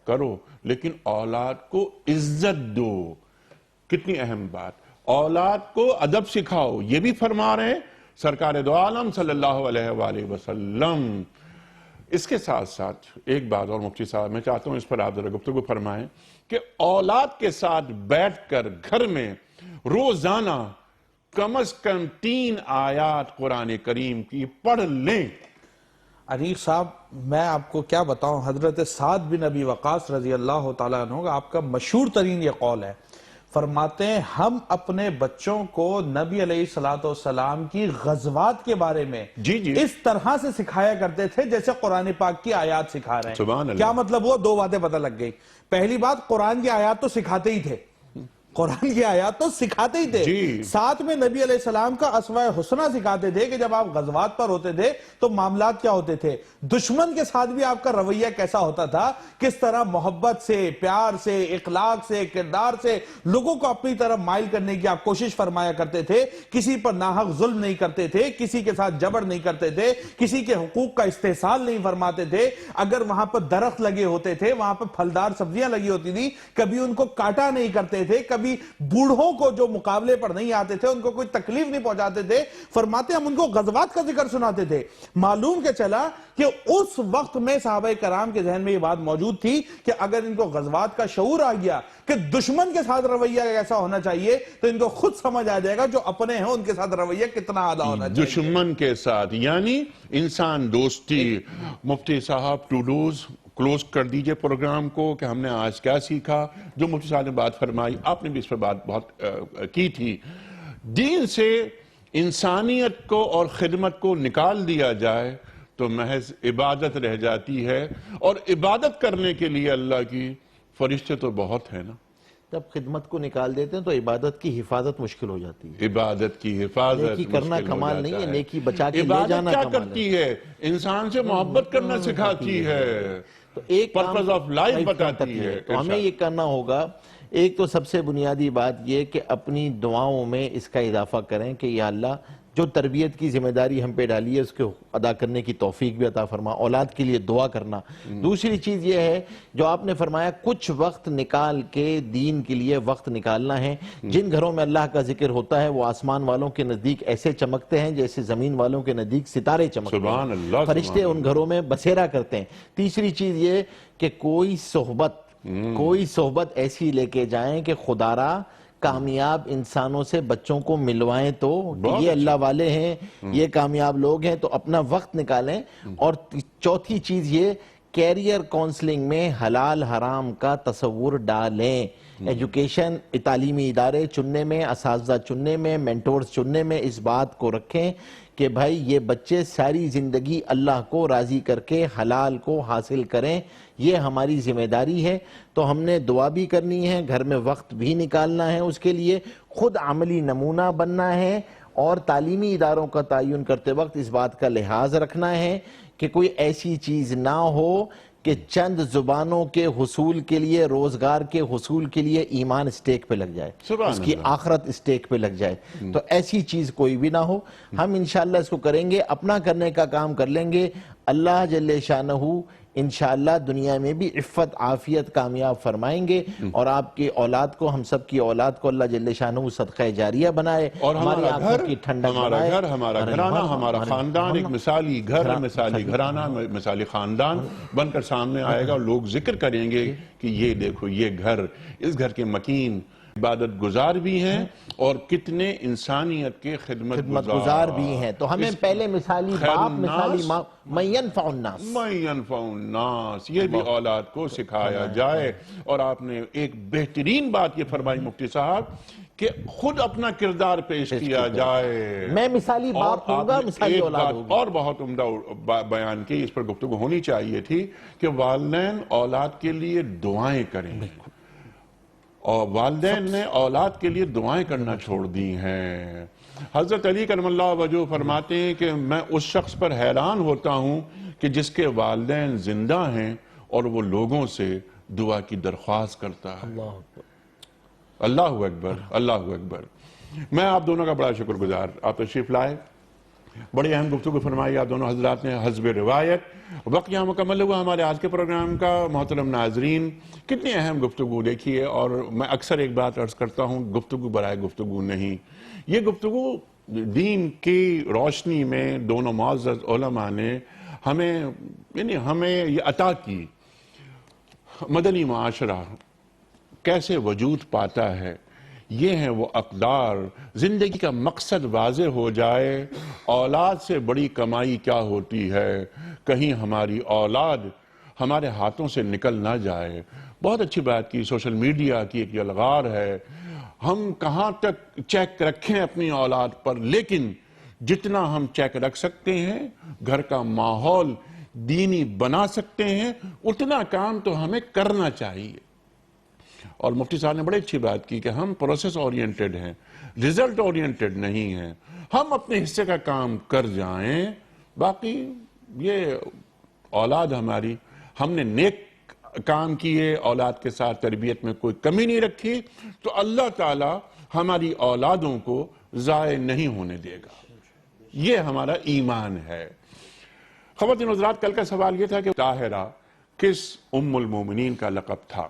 کرو لیکن اولاد کو عزت دو۔ کتنی اہم بات، اولاد کو ادب سکھاؤ، یہ بھی فرما رہے ہیں سرکار دو عالم صلی اللہ علیہ وآلہ وسلم۔ اس کے ساتھ ساتھ ایک بات اور مفتی صاحب میں چاہتا ہوں اس پر آپ ذرا گفتگو فرمائیں کہ اولاد کے ساتھ بیٹھ کر گھر میں روزانہ کم از کم 3 آیات قرآن کریم کی پڑھ لیں۔ عریق صاحب میں آپ کو کیا بتاؤں، حضرت سعد بن ابی وقاص رضی اللہ تعالیٰ عنہ کا آپ کا مشہور ترین یہ قول ہے، فرماتے ہیں ہم اپنے بچوں کو نبی علیہ السلام کی غزوات کے بارے میں اس طرح سے سکھایا کرتے تھے جیسے قرآن پاک کی آیات سکھا رہے ہیں۔ کیا مطلب ہوا؟ 2 باتیں پتہ لگ گئی۔ پہلی بات، قرآن کی آیات تو سکھاتے ہی تھے، قرآن کی آیات تو سکھاتے ہی تھے، ساتھ میں نبی علیہ السلام کا اسوہ حسنہ سکھاتے تھے کہ جب آپ غزوات پر ہوتے تھے تو معاملات کیا ہوتے تھے، دشمن کے ساتھ بھی آپ کا رویہ کیسا ہوتا تھا، کس طرح محبت سے، پیار سے، اخلاق سے، کردار سے لوگوں کو اپنی طرف مائل کرنے کی آپ کوشش فرمایا کرتے تھے، کسی پر ناحق ظلم نہیں کرتے تھے، کسی کے ساتھ جبر نہیں کرتے تھے، کسی کے حقوق کا استحصال نہیں فرماتے تھے۔ اگر وہاں پر درخت لگے ہوتے تھے، وہاں پر پھلدار سبزیاں لگی ہوتی تھی، کبھی ان کو کاٹا نہیں کرتے تھے، کبھی بوڑھوں کو جو مقابلے پر نہیں آتے تھے ان کو کوئی تکلیف نہیں پہنچاتے تھے۔ فرماتے ہم ان کو غزوات کا ذکر سناتے تھے۔ معلوم کے چلا کہ اس وقت میں صحابہ کرام کے ذہن میں یہ بات موجود تھی کہ اگر ان کو غزوات کا شعور آ گیا کہ دشمن کے ساتھ رویہ کیسا ہونا چاہیے تو ان کو خود سمجھ آ جائے گا جو اپنے ہیں ان کے ساتھ رویہ کتنا اعلیٰ ہونا چاہیے۔ دشمن کے ساتھ یعنی انسان دوستی۔ مفتی صاحب ٹو ڈوز کلوز کر دیجئے پروگرام کو کہ ہم نے آج کیا سیکھا۔ جو مفتی صاحب نے بات فرمائی، آپ نے بھی اس پر بات بہت کی تھی، دین سے انسانیت کو اور خدمت کو نکال دیا جائے تو محض عبادت رہ جاتی ہے، اور عبادت کرنے کے لیے اللہ کی فرشتے تو بہت ہیں نا۔ جب خدمت کو نکال دیتے ہیں تو عبادت کی حفاظت مشکل ہو جاتی ہے۔ عبادت کی حفاظت نیکی کرنا کمال نہیں ہے، نیکی بچا کے لے جانا کیا کرتی ہے؟ انسان سے محبت کرنا سکھاتی ہے، تو ایک پرپز آف لائف بتاتی ہے۔ تو ہمیں یہ کرنا ہوگا، ایک تو سب سے بنیادی بات یہ کہ اپنی دعاؤں میں اس کا اضافہ کریں کہ یا اللہ جو تربیت کی ذمہ داری ہم پہ ڈالی ہے اس کو ادا کرنے کی توفیق بھی عطا فرما، اولاد کے لیے دعا کرنا۔ دوسری چیز یہ ہے جو آپ نے فرمایا کچھ وقت نکال کے دین کے لیے وقت نکالنا ہے۔ جن گھروں میں اللہ کا ذکر ہوتا ہے وہ آسمان والوں کے نزدیک ایسے چمکتے ہیں جیسے زمین والوں کے نزدیک ستارے چمکتے ہیں، فرشتے ان گھروں میں بسیرا کرتے ہیں۔ تیسری چیز یہ کہ کوئی صحبت ایسی لے کے جائیں کہ خدا را کامیاب انسانوں سے بچوں کو ملوائیں، تو یہ اللہ والے ہیں، یہ کامیاب لوگ ہیں، تو اپنا وقت نکالیں۔ اور چوتھی چیز یہ کیریئر کونسلنگ میں حلال حرام کا تصور ڈالیں۔ ایجوکیشن تعلیمی ادارے چننے میں، اساتذہ چننے میں، مینٹورز چننے میں اس بات کو رکھیں کہ بھائی یہ بچے ساری زندگی اللہ کو راضی کر کے حلال کو حاصل کریں، یہ ہماری ذمہ داری ہے۔ تو ہم نے دعا بھی کرنی ہے، گھر میں وقت بھی نکالنا ہے، اس کے لیے خود عملی نمونہ بننا ہے، اور تعلیمی اداروں کا تعین کرتے وقت اس بات کا لحاظ رکھنا ہے کہ کوئی ایسی چیز نہ ہو کہ چند زبانوں کے حصول کے لیے، روزگار کے حصول کے لیے ایمان اسٹیک پہ لگ جائے، اس کی آخرت اسٹیک پہ لگ جائے. تو ایسی چیز کوئی بھی نہ ہو. ہم انشاءاللہ اس کو کریں گے، اپنا کرنے کا کام کر لیں گے. اللہ جل شانہ انشاءاللہ دنیا میں بھی عفت عافیت کامیاب فرمائیں گے، اور آپ کی اولاد کو، ہم سب کی اولاد کو اللہ جل شانہ صدقہ جاریہ بنائے، اور ہماری آنکھوں کی ٹھنڈک بنائے. ہمارا گھرانہ، ہمارا خاندان ایک مثالی گھر، مثالی گھرانہ، مثالی خاندان بن کر سامنے آئے گا، اور لوگ ذکر کریں گے کہ یہ دیکھو یہ گھر، اس گھر کے مکین عبادت گزار بھی ہیں اور کتنے انسانیت کے خدمت گزار بھی ہیں. تو ہمیں پہلے مثالی باپ، مثالی ماں، من ينفع الناس، من ينفع الناس، یہ بھی اولاد کو سکھایا جائے. اور آپ نے ایک بہترین بات یہ فرمائی مفتی صاحب کہ خود اپنا کردار پیش کیا جائے. میں مثالی باپ ہوں گا، مثالی اولاد ہوگی. اور بہت عمدہ بیان کی، اس پر گفتگو ہونی چاہیے تھی کہ والدین اولاد کے لیے دعائیں کریں، اور والدین نے اولاد کے لیے دعائیں کرنا چھوڑ دی ہیں. حضرت علی کرم اللہ وجہہ فرماتے ہیں کہ میں اس شخص پر حیران ہوتا ہوں کہ جس کے والدین زندہ ہیں اور وہ لوگوں سے دعا کی درخواست کرتا ہے. اللہ اکبر، اللہ اکبر. میں آپ دونوں کا بڑا شکر گزار، آپ تشریف لائے، بڑی اہم گفتگو فرمائی آپ دونوں حضرات نے حسب روایت. وقت یہاں مکمل ہوا ہمارے آج کے پروگرام کا. محترم ناظرین، کتنی اہم گفتگو دیکھیے. اور میں اکثر ایک بات عرض کرتا ہوں، گفتگو برائے گفتگو نہیں، یہ گفتگو دین کی روشنی میں دونوں معزز علماء نے ہمیں یہ عطا کی. مدنی معاشرہ کیسے وجود پاتا ہے، یہ ہیں وہ اقدار. زندگی کا مقصد واضح ہو جائے، اولاد سے بڑی کمائی کیا ہوتی ہے، کہیں ہماری اولاد ہمارے ہاتھوں سے نکل نہ جائے. بہت اچھی بات کی، سوشل میڈیا کی ایک یلغار ہے. ہم کہاں تک چیک رکھیں اپنی اولاد پر، لیکن جتنا ہم چیک رکھ سکتے ہیں، گھر کا ماحول دینی بنا سکتے ہیں، اتنا کام تو ہمیں کرنا چاہیے. اور مفتی صاحب نے بڑی اچھی بات کی کہ ہم پروسیس اورینٹڈ ہیں، ریزلٹ اورینٹڈ نہیں ہیں. ہم اپنے حصے کا کام کر جائیں، باقی یہ اولاد ہماری، ہم نے نیک کام کیے، اولاد کے ساتھ تربیت میں کوئی کمی نہیں رکھی، تو اللہ تعالی ہماری اولادوں کو ضائع نہیں ہونے دے گا. یہ ہمارا ایمان ہے. خواتین حضرات، کل کا سوال یہ تھا کہ طاہرہ کس ام المومنین کا لقب تھا؟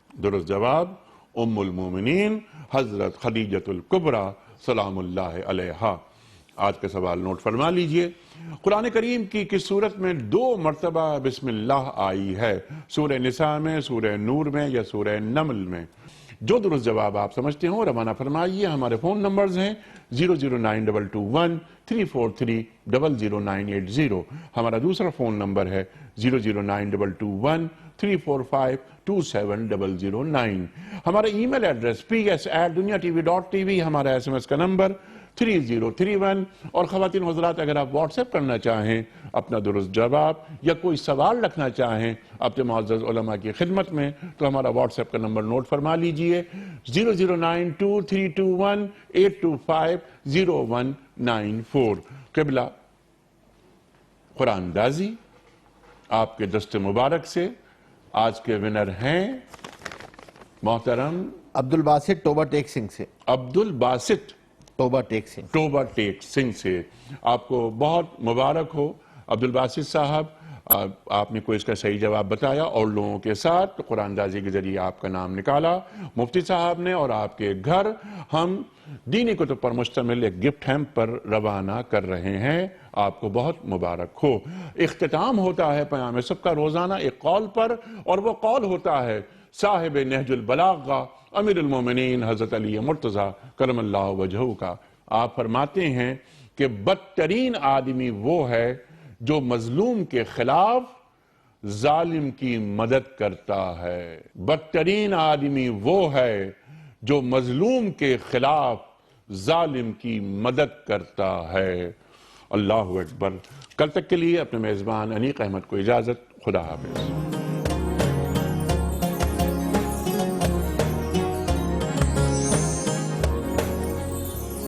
درست جواب ام المومنین حضرت خدیجۃ الکبریٰ سلام اللہ علیہا. آج کا سوال نوٹ فرما لیجئے. قرآن کریم کی کس صورت میں 2 مرتبہ بسم اللہ آئی ہے؟ سورہ نساء میں، سورہ نور میں، یا سورہ نمل میں؟ جو درست جواب آپ سمجھتے ہوں روانہ فرمائیے. ہمارے فون نمبرز ہیں 00921 343 00980. ہمارا دوسرا فون نمبر ہے 00921 345 27009. ہمارا ای میل ایڈریس ps@duniatv.tv. ہمارا SMS کا نمبر 3031. اور خواتین حضرات، اگر آپ واٹس ایپ کرنا چاہیں اپنا درست جواب یا کوئی سوال رکھنا چاہیں اپنے معزز علماء کی خدمت میں، تو ہمارا واٹس ایپ کا نمبر نوٹ فرما لیجئے 009232182500194. قبلہ قرآن دازی آپ کے دست مبارک سے آج کے ونر ہیں محترم عبدالباسط ٹوبہ ٹیک سنگھ سے. عبدالباسط ٹوبہ ٹیک سنگھ، ٹوبہ ٹیک سنگھ سے. آپ کو بہت مبارک ہو عبدالباسط صاحب. آپ نے کوئی اس کا صحیح جواب بتایا اور لوگوں کے ساتھ قرآن دازی کے ذریعے آپ کا نام نکالا. مفتی صاحب نے اور آپ کے گھر ہم دینی کتب پر مشتمل ایک گفٹ ہیمپ پر روانہ کر رہے ہیں. آپ کو بہت مبارک ہو. اختتام ہوتا ہے پیام سب کا روزانہ ایک قول پر، اور وہ قول ہوتا ہے صاحب نہج البلاغہ امیر المومنین حضرت علی مرتضیٰ کرم اللہ وجہہ کا. آپ فرماتے ہیں کہ بدترین آدمی وہ ہے جو مظلوم کے خلاف ظالم کی مدد کرتا ہے. بدترین آدمی وہ ہے جو مظلوم کے خلاف ظالم کی مدد کرتا ہے. اللہ اکبر. کل تک کے لیے اپنے میزبان انیق احمد کو اجازت. خدا حافظ.